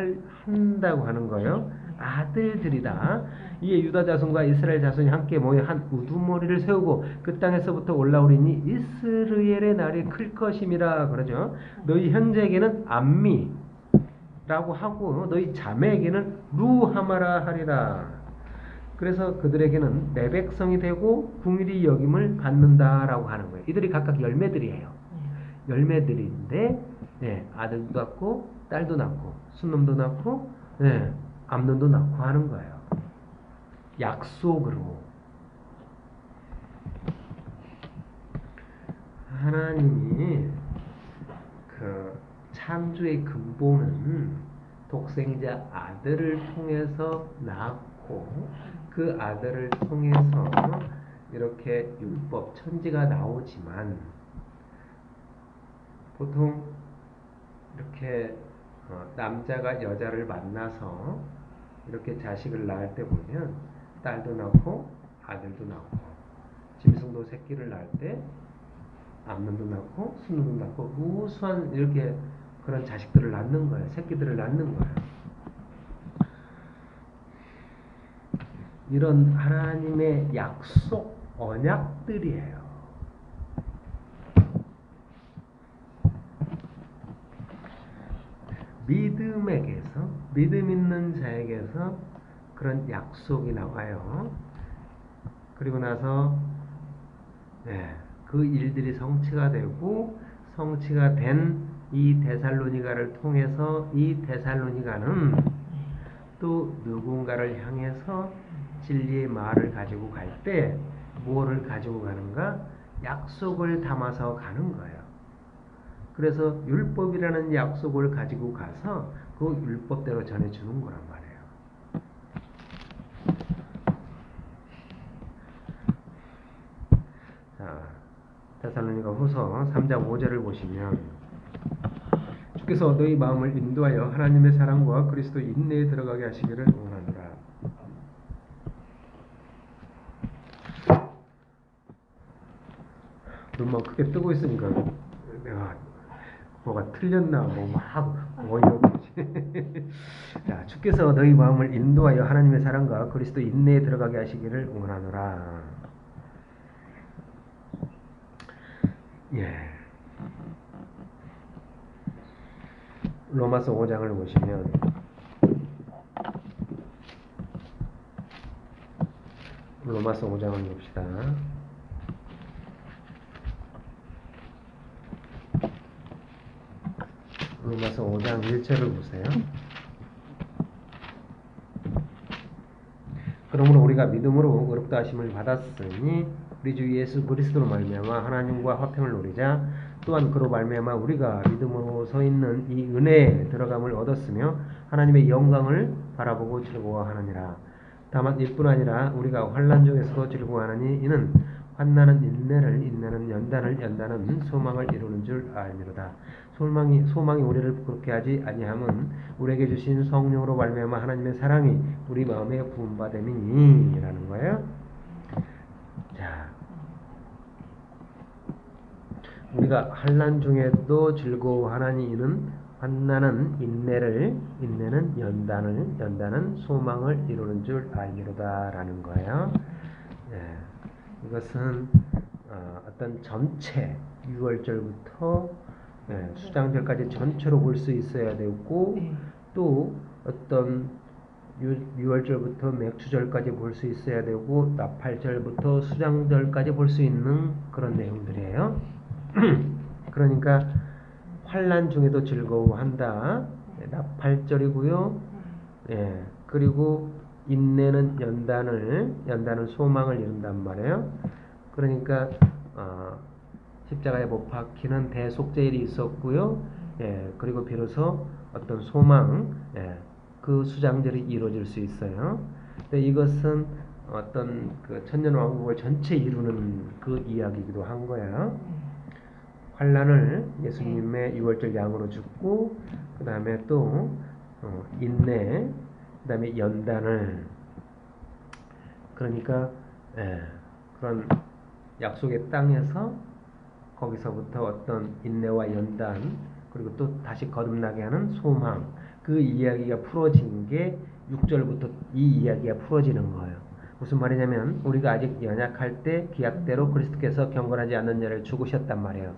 한다고 하는 거예요. 아들들이다. 이에 유다 자손과 이스라엘 자손이 함께 모여 한 우두머리를 세우고 그 땅에서부터 올라오리니 이스라엘의 날이 클 것임이라 그러죠. 너희 형제에게는 암미 라고 하고 너희 자매에게는 루하마라 하리라. 그래서 그들에게는 내 백성이 되고 궁일이 여김을 받는다라고 하는 거예요. 이들이 각각 열매들이에요. 열매들인데 아들도 낳고 딸도 낳고 순놈도 낳고 암놈도 낳고 하는 거예요. 약속으로. 하나님이 그 창조의 근본은 독생자 아들을 통해서 낳고 그 아들을 통해서 이렇게 율법 천지가 나오지만 보통 이렇게 남자가 여자를 만나서 이렇게 자식을 낳을 때 보면 딸도 낳고 아들도 낳고 짐승도 새끼를 낳을 때 암놈도 낳고 순놈도 낳고 무수한 이렇게 그런 자식들을 낳는 거예요. 새끼들을 낳는 거예요. 이런 하나님의 약속, 언약들이에요. 믿음 있는 자에게서 그런 약속이 나와요. 그리고 나서 그 일들이 성취가 되고 성취가 된 이 데살로니가를 통해서 이 데살로니가는 또 누군가를 향해서 진리의 말을 가지고 갈 때 무엇을 가지고 가는가? 약속을 담아서 가는 거예요. 그래서 율법이라는 약속을 가지고 가서 그 율법대로 전해주는 거란 말이에요. 자, 데살로니가 후서 3장 5절을 보시면 주께서 너희 마음을 인도하여 하나님의 사랑과 그리스도 인내에 들어가게 하시기를 원하노라. 눈만 크게 뜨고 있으니까 내가 뭐가 틀렸나 뭐 이러지. 자, 주께서 너희 마음을 인도하여 하나님의 사랑과 그리스도 인내에 들어가게 하시기를 원하노라. 로마서 5장을 보시면 로마서 5장을 봅시다. 로마서 5장 1절을 보세요. 그러므로 우리가 믿음으로 의롭다 하심을 받았으니 우리 주 예수 그리스도로 말미암아 하나님과 화평을 누리자. 또한 그로 말미암아 우리가 믿음으로 서 있는 이 은혜에 들어감을 얻었으며 하나님의 영광을 바라보고 즐거워하느니라. 다만 이뿐 아니라 우리가 환난 중에서도 즐거워하느니 이는 환난은 인내를, 인내는 연단을, 연단은 소망을 이루는 줄 알미로다. 소망이 우리를 부끄럽게 하지 아니함은 우리에게 주신 성령으로 말미암아 하나님의 사랑이 우리 마음에 부음받음이니라는 거예요. 자, 우리가 환난 중에도 즐거워하나니 이는 환난은 인내를, 인내는 연단을, 연단은 소망을 이루는 줄 알미로다라는 거예요. 이것은 어떤 전체 6월절부터 수장절까지 전체로 볼 수 있어야 되고 또 어떤 6월절부터 맥주절까지 볼 수 있어야 되고 나팔절부터 수장절까지 볼 수 있는 그런 내용들이에요. 그러니까 환난 중에도 즐거워한다. 나팔절이고요. 그리고 인내는 연단은 소망을 이룬단 말이에요. 그러니까 십자가에 못 박히는 대속죄일이 있었고요. 그리고 비로소 어떤 소망, 그 수장절이 이루어질 수 있어요. 근데 이것은 어떤 그 천년왕국을 전체 이루는 그 이야기이기도 한 거야. 환난을 예수님의 6월절 양으로 죽고 그 다음에 또 인내, 그 다음에 연단을, 그러니까 그런 약속의 땅에서 거기서부터 어떤 인내와 연단, 그리고 또 다시 거듭나게 하는 소망, 그 이야기가 풀어진 게 6절부터 이 이야기가 풀어지는 거예요. 무슨 말이냐면 우리가 아직 연약할 때 기약대로 그리스도께서 경건하지 않는 자를 죽으셨단 말이에요.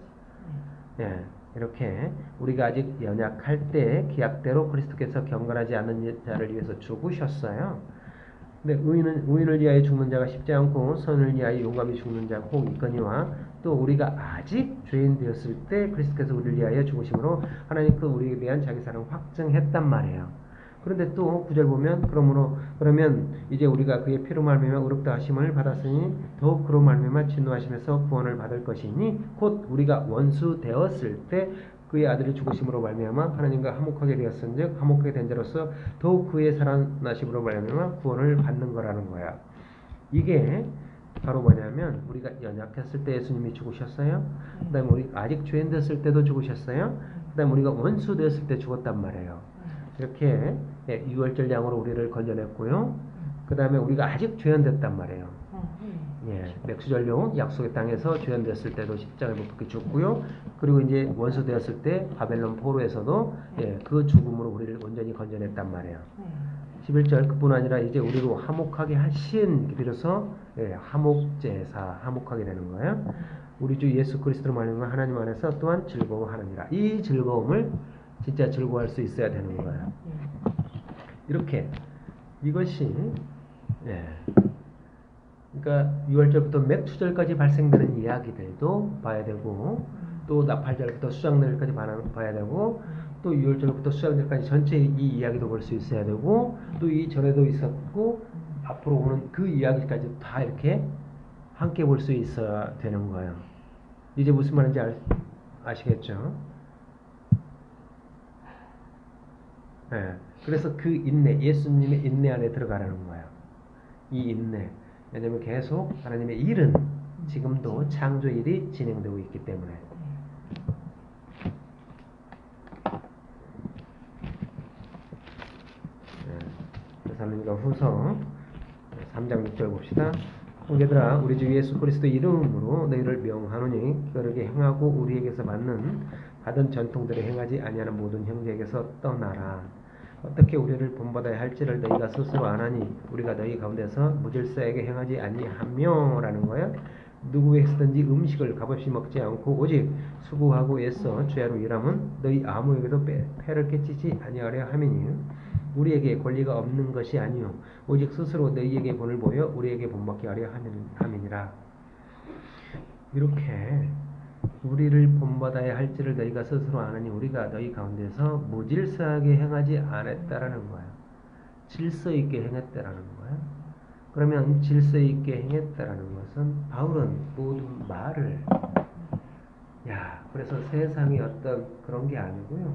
이렇게 우리가 아직 연약할 때 기약대로 그리스도께서 경건하지 않는 자를 위해서 죽으셨어요. 근데 의인을 위하여 죽는 자가 쉽지 않고 선을 위하여 용감히 죽는 자가 혹 있거니와 또 우리가 아직 죄인 되었을 때 그리스도께서 우리를 위하여 죽으심으로 하나님 그 우리에 대한 자기 사랑을 확증했단 말이에요. 그런데 또 9절 보면 그러면 이제 우리가 그의 피로 말미암아 의롭다 하심을 받았으니 더욱 그로 말미암아 진노하심에서 구원을 받을 것이니 곧 우리가 원수 되었을 때 그의 아들이 죽으심으로 말미암아 하나님과 화목하게 되었은즉 화목하게 된 자로서 더욱 그의 살아나심으로 말미암아 구원을 받는 거라는 거야. 이게 바로 뭐냐면 우리가 연약했을 때 예수님이 죽으셨어요. 그 다음에 우리 아직 죄인 됐을 때도 죽으셨어요. 그 다음에 우리가 원수 되었을 때 죽었단 말이에요. 이렇게 6월절 양으로 우리를 건져냈고요. 그 다음에 우리가 아직 죄인됐단 말이에요. 맥수절용 약속의 땅에서 죄인됐을 때도 십자가에 못 박혀 죽고요. 그리고 이제 원수 되었을 때 바벨론 포로에서도 그 죽음으로 우리를 온전히 건져냈단 말이에요. 11절 그뿐 아니라 이제 우리로 화목하게 하신 비로소 화목제사 화목하게 되는 거예요. 우리 주 예수 그리스도로 말미암아 하나님 안에서 또한 즐거워하느니라. 이 즐거움을 진짜 즐거워할 수 있어야 되는 거예요. 이렇게 이것이 그러니까 6월절부터 맥추절까지 발생되는 이야기들도 봐야 되고 또 나팔절부터 수장절까지 봐야 되고 또 6월절부터 수장절까지 전체 이 이야기도 볼 수 있어야 되고 또 이 전에도 있었고 앞으로 오는 그 이야기까지 다 이렇게 함께 볼 수 있어야 되는 거예요. 이제 무슨 말인지 아시겠죠? 그래서 그 인내, 예수님의 인내 안에 들어가라는 거예요. 이 인내. 왜냐하면 계속 하나님의 일은 지금도 창조일이 진행되고 있기 때문에. 데살로니가 후서 3장 6절 봅시다. 형제들아 우리 주 예수 그리스도 이름으로 너희를 명하노니 그렇게 행하고 우리에게서 받은 전통대로 행하지 아니하는 모든 형제에게서 떠나라. 어떻게 우리를 본받아야 할지를 너희가 스스로 아나니 우리가 너희 가운데서 무질서하게 행하지 아니하며라는 거예요. 누구에게서든지 음식을 값없이 먹지 않고 오직 수고하고 애써 죄로 일함은 너희 아무에게도 폐를 끼치지 아니하려 함이니 우리에게 권리가 없는 것이 아니요 오직 스스로 너희에게 본을 보여 우리에게 본받게 하려 함이니라. 이렇게 우리를 본받아야 할지를 너희가 스스로 아느니 우리가 너희 가운데서 무질서하게 행하지 않았다라는 거예요. 질서 있게 행했다라는 거예요. 그러면 질서 있게 행했다라는 것은 바울은 모든 말을 그래서 세상에 어떤 그런 게 아니고요.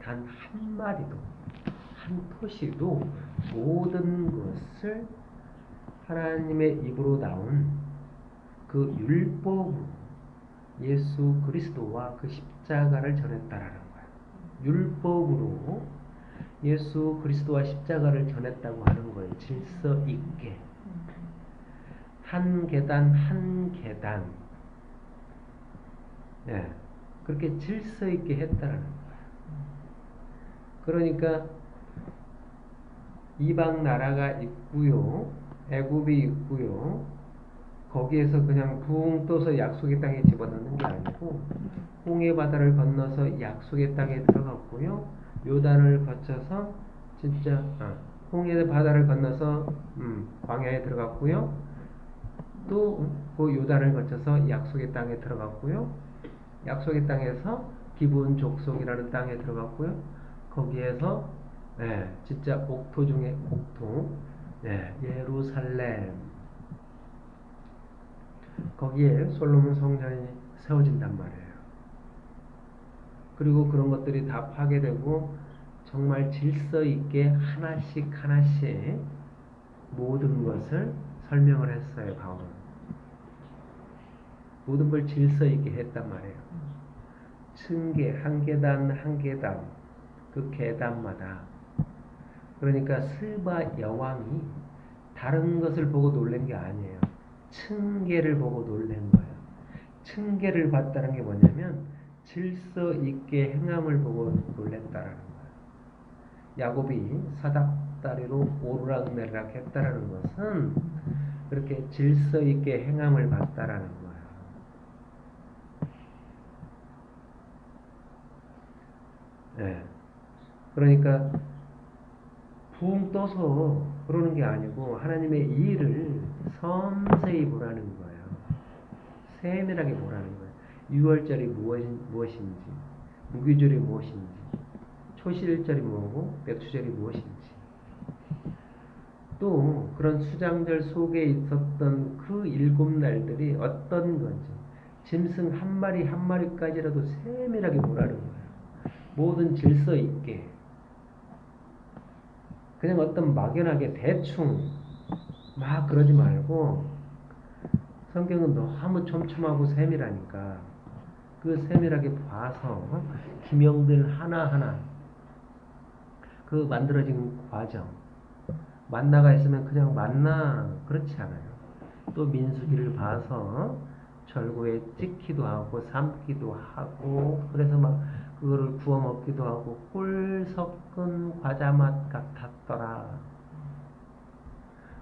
단 한 마디도 한 토시도 모든 것을 하나님의 입으로 나온 그 율법으로 예수 그리스도와 그 십자가를 전했다라는 거예요. 율법으로 예수 그리스도와 십자가를 전했다고 하는 거예요. 질서 있게. 한 계단 한 계단. 그렇게 질서 있게 했다라는 거예요. 그러니까 이방 나라가 있고요. 애굽이 있고요. 거기에서 그냥 붕 떠서 약속의 땅에 집어넣는 게 아니고 홍해 바다를 건너서 약속의 땅에 들어갔고요. 요단을 거쳐서 진짜 홍해 바다를 건너서 광야에 들어갔고요. 또 그 요단을 거쳐서 약속의 땅에 들어갔고요. 약속의 땅에서 기브온 족속이라는 땅에 들어갔고요. 거기에서 진짜 옥토 중에 옥토, 예루살렘. 거기에 솔로몬 성전이 세워진단 말이에요. 그리고 그런 것들이 다 파괴되고 정말 질서 있게 하나씩 하나씩 모든 것을 설명을 했어요. 바울은. 모든 걸 질서 있게 했단 말이에요. 층계, 한 계단 한 계단, 그 계단마다. 그러니까 스바 여왕이 다른 것을 보고 놀란 게 아니에요. 층계를 보고 놀란 거예요. 층계를 봤다는 게 뭐냐면 질서 있게 행함을 보고 놀랬다라는 거예요. 야곱이 사닥다리로 오르락내리락 했다라는 것은 그렇게 질서 있게 행함을 봤다라는 거예요. 그러니까 붕 떠서 그러는 게 아니고 하나님의 일을 섬세히 보라는 거예요. 세밀하게 보라는 거예요. 유월절이 무엇인지, 무교절이 무엇인지, 초실절이 뭐고, 백수절이 무엇인지. 또 그런 수장절 속에 있었던 그 7날들이 어떤 건지, 짐승 한 마리 한 마리까지라도 세밀하게 보라는 거예요. 모든 질서 있게. 그냥 어떤 막연하게 대충 막 그러지 말고 성경은 너무 촘촘하고 세밀하니까 그 세밀하게 봐서 기명들 하나하나 그 만들어진 과정 만나가 있으면 그냥 만나 그렇지 않아요. 또 민수기를 봐서 절구에 찍기도 하고 삶기도 하고 그래서 막 그거를 구워 먹기도 하고 꿀 섞은 과자 맛 같았더라.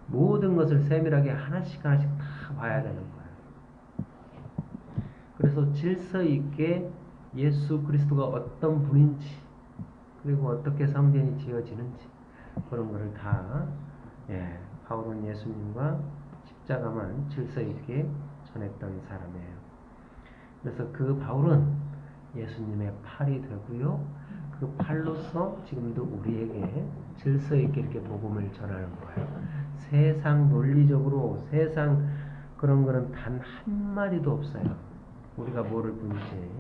모든 것을 세밀하게 하나씩 하나씩 다 봐야 되는 거예요. 그래서 질서 있게 예수 그리스도가 어떤 분인지 그리고 어떻게 성전이 지어지는지 그런 거를 다 바울은 예수님과 십자가만 질서 있게 전했던 사람이에요. 그래서 그 바울은 예수님의 팔이 되고요. 그 팔로서 지금도 우리에게 질서 있게 이렇게 복음을 전하는 거예요. 세상 논리적으로 세상 그런 거는 단 한마디도 없어요. 우리가 뭐를 본지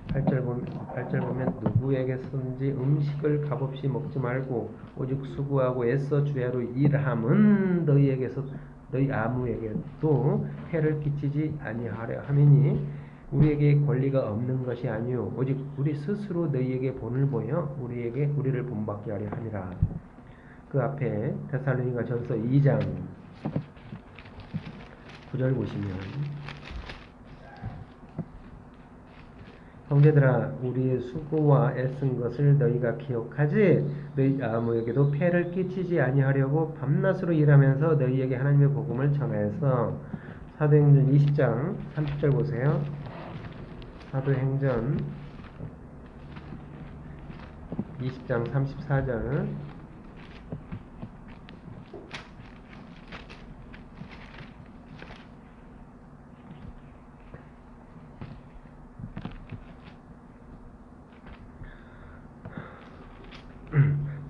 8절 보면 누구에게서든지 음식을 값없이 먹지 말고 오직 수고하고 애써 주야로 일함은 너희 아무에게도 해를 끼치지 아니하려 함이니 우리에게 권리가 없는 것이 아니요 오직 우리 스스로 너희에게 본을 보여 우리를 본받게 하려 함이라. 그 앞에 데살로니가 전서 2장 9절 보시면 형제들아 우리의 수고와 애쓴 것을 너희가 기억하지 너희 아무에게도 폐를 끼치지 아니하려고 밤낮으로 일하면서 너희에게 하나님의 복음을 전하여서 사도행전 20장 30절 보세요. 사도행전 20장 34절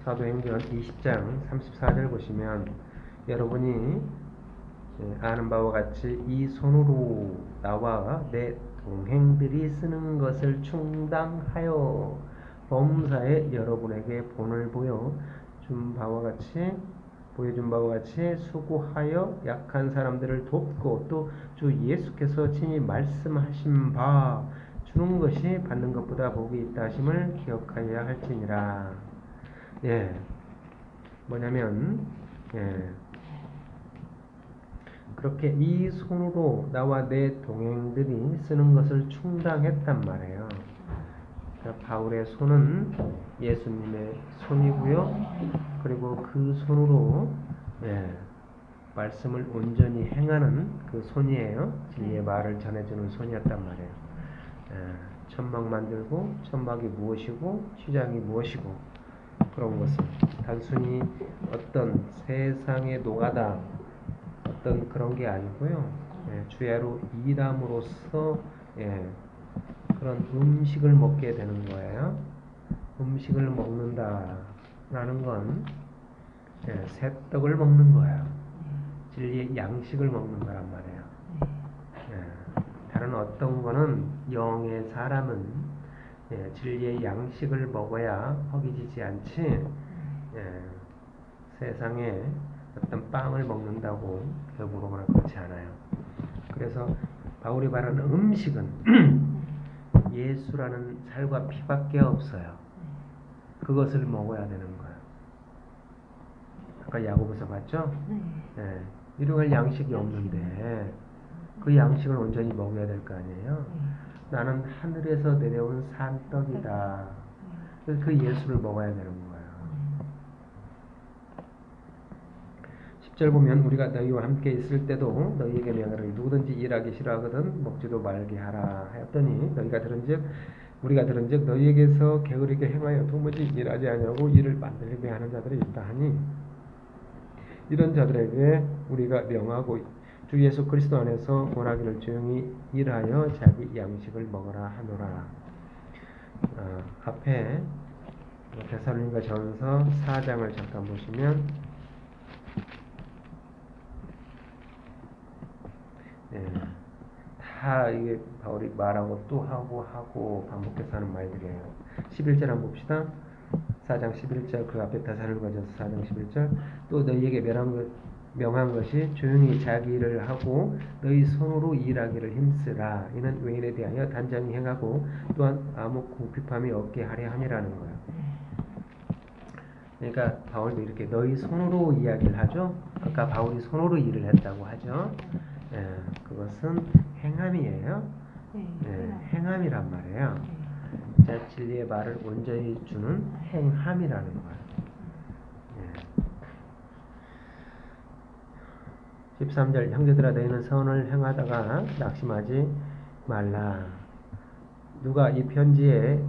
사도행전 20장 34절 보시면 여러분이 아는 바와 같이 이 손으로 나와 내 동행들이 쓰는 것을 충당하여 범사에 여러분에게 본을 보여준 바와 같이 수고하여 약한 사람들을 돕고 또 주 예수께서 친히 말씀하신 바 주는 것이 받는 것보다 복이 있다 하심을 기억하여야 할지니라. 뭐냐면 그렇게 이 손으로 나와 내 동행들이 쓰는 것을 충당했단 말이에요. 그러니까 바울의 손은 예수님의 손이고요. 그리고 그 손으로 말씀을 온전히 행하는 그 손이에요. 진리의 말을 전해주는 손이었단 말이에요. 천막 만들고 천막이 무엇이고 시장이 무엇이고 그런 것은 단순히 어떤 세상의 노가다 어떤 그런 게 아니고요. 주야로 일함으로써 그런 음식을 먹게 되는 거예요. 음식을 먹는다라는 건 새떡을 먹는 거예요. 진리의 양식을 먹는 거란 말이에요. 다른 어떤 거는 영의 사람은 진리의 양식을 먹어야 허기지지 않지 세상에 어떤 빵을 먹는다고 배부르거나 그렇지 않아요. 그래서 바울이 말하는 음식은 예수라는 살과 피밖에 없어요. 그것을 먹어야 되는 거예요. 아까 야고보서 봤죠? 일용할 양식이 없는데 그 양식을 온전히 먹어야 될 거 아니에요? 나는 하늘에서 내려온 산떡이다. 그래서 그 예수를 먹어야 되는 거예요. 10절 보면 우리가 너희와 함께 있을 때도 너희에게 명하노니 누구든지 일하기 싫어하거든 먹지도 말게 하라 하였더니 우리가 들은즉 너희에게서 게으르게 행하여 도무지 일하지 아니하고 일을 만들게 하는 자들이 있다 하니 이런 자들에게 우리가 명하고 주 예수 그리스도 안에서 원하기를 조용히 일하여 자기 양식을 먹으라 하노라. 앞에 데살로니가 전서 4장을 잠깐 보시면 다 이게 바울이 말하고 또 하고 반복해서 하는 말들이에요. 11절 한번 봅시다. 4장 11절 그 앞에 데살로니가 전서 4장 11절 또 너희에게 명한 것이 조용히 자기 일을 하고 너희 손으로 일하기를 힘쓰라. 이는 외인에 대하여 단정히 행하고 또한 아무 궁핍함이 없게 하려 함이라는 거예요. 그러니까 바울도 이렇게 너희 손으로 이야기를 하죠. 아까 바울이 손으로 일을 했다고 하죠. 그것은 행함이에요. 행함이란 말이에요. 자, 진리의 말을 온전히 주는 행함이라는 거예요. 13절 형제들아 너희는 선을 행하다가 낙심하지 말라. 누가 이 편지한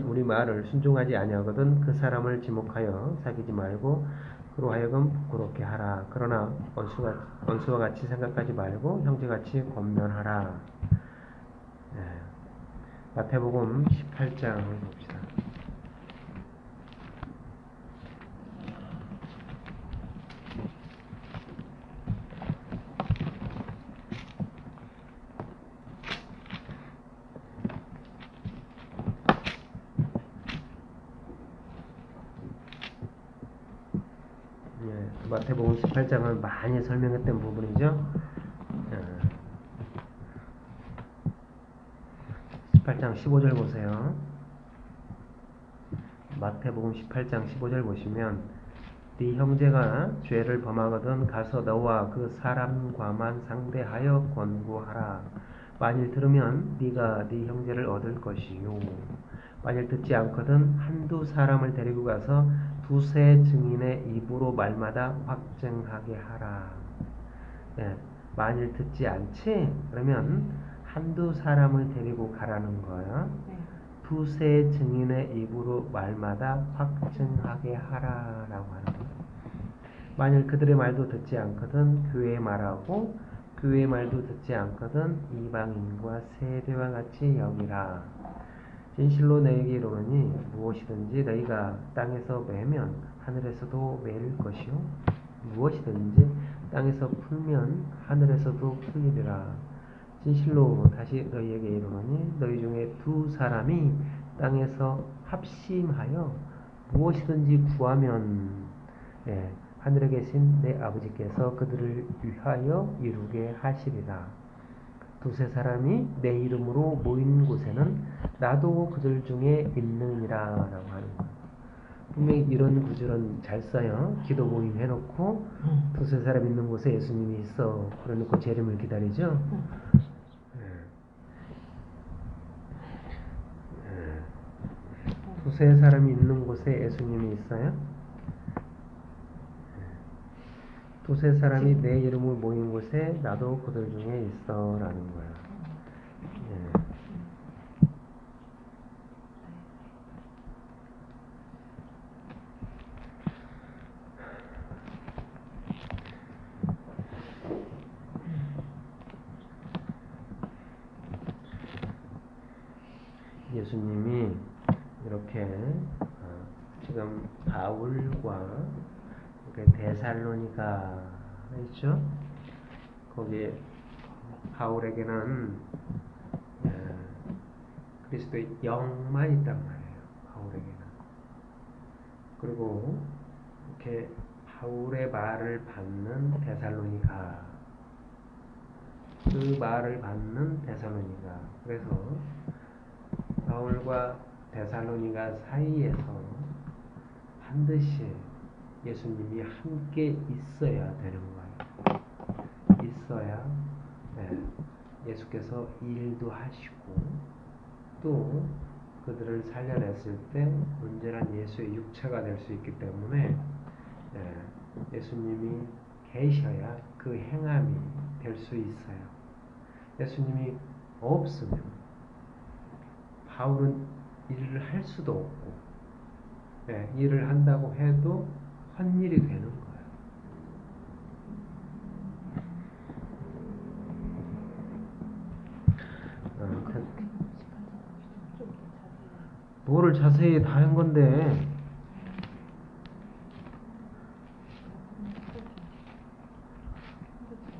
우리 말을 순종하지 아니하거든 그 사람을 지목하여 사귀지 말고 그로 하여금 부끄럽게 하라. 그러나 원수와 같이 생각하지 말고 형제같이 권면하라. 마태복음 18장을 봅시다. 마태복음 18장은 많이 설명했던 부분이죠. 18장 15절 보세요. 마태복음 18장 15절 보시면 네 형제가 죄를 범하거든 가서 너와 그 사람과만 상대하여 권고하라. 만일 들으면 네가 네 형제를 얻을 것이요. 만일 듣지 않거든 한두 사람을 데리고 가서 두세 증인의 입으로 말마다 확증하게 하라. 만일 듣지 않지? 그러면 한두 사람을 데리고 가라는 거야. 두세 증인의 입으로 말마다 확증하게 하라라고 하는 거야. 만일 그들의 말도 듣지 않거든 교회의 말하고 교회의 말도 듣지 않거든 이방인과 세대와 같이 여기라. 진실로 너희에게 이르노니 무엇이든지 너희가 땅에서 매면 하늘에서도 매일 것이요 무엇이든지 땅에서 풀면 하늘에서도 풀리리라. 진실로 다시 너희에게 이르노니 너희 중에 두 사람이 땅에서 합심하여 무엇이든지 구하면 하늘에 계신 내 아버지께서 그들을 위하여 이루게 하시리라. 두세 사람이 내 이름으로 모인 곳에는 나도 그들 중에 있느니라 라고 하는 거예요. 분명히 이런 구절은 잘 써요. 기도 모임 해놓고 두세 사람 있는 곳에 예수님이 있어. 그러놓고 재림을 기다리죠. 두세 사람이 있는 곳에 예수님이 있어요. 두세 사람이 내 이름을 모인 곳에 나도 그들 중에 있어 라는 거야. 예수님이 이렇게 지금 바울과 데살로니가 있죠? 거기에 바울에게는 그리스도의 영만 있단 말이에요. 바울에게는. 그리고 이렇게 바울의 말을 받는 데살로니가, 그 말을 받는 데살로니가. 그래서 바울과 데살로니가 사이에서 반드시 예수님이 함께 있어야 되는 거예요. 있어야 예수께서 일도 하시고 또 그들을 살려냈을 때 온전한 예수의 육체가 될 수 있기 때문에 예수님이 계셔야 그 행함이 될 수 있어요. 예수님이 없으면 바울은 일을 할 수도 없고 일을 한다고 해도 헛일이 되는 거예요. 뭐를 자세히 다 한 건데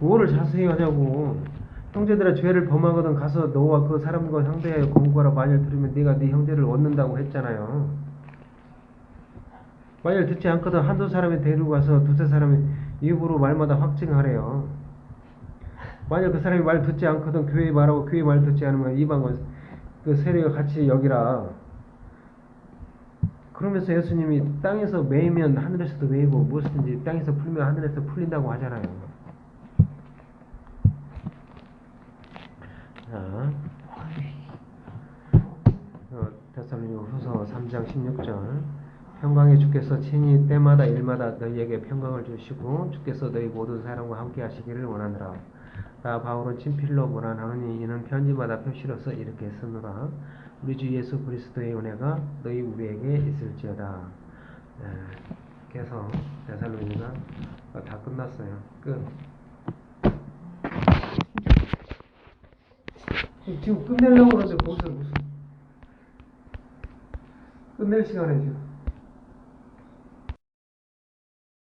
뭐를 자세히 하냐고. 형제들아 죄를 범하거든 가서 너와 그 사람과 상대하여 권고하라. 만일 들으면 네가 네 형제를 얻는다고 했잖아요. 만일 듣지 않거든 한두 사람이 데리고 가서 두세 사람이 입으로 말마다 확증하래요. 만일 그 사람이 말 듣지 않거든 교회 말하고 교회 말 듣지 않으면 이방은 그 세력을 같이 여기라. 그러면서 예수님이 땅에서 매이면 하늘에서도 매이고 무엇이든지 땅에서 풀면 하늘에서 풀린다고 하잖아요. 자, 데살로니가후서 3장 16절. 평강의 주께서 친히 때마다 일마다 너희에게 평강을 주시고 주께서 너희 모든 사람과 함께 하시기를 원하노라. 나 바울은 친필로 원하노니 이는 편지마다 표시로서 이렇게 쓰노라. 우리 주 예수 그리스도의 은혜가 너희 우리에게 있을지어다. 그래서 데살로니가 다 끝났어요. 끝. 지금 끝내려고 그러는데 거기서 무슨 끝낼 시간에 지금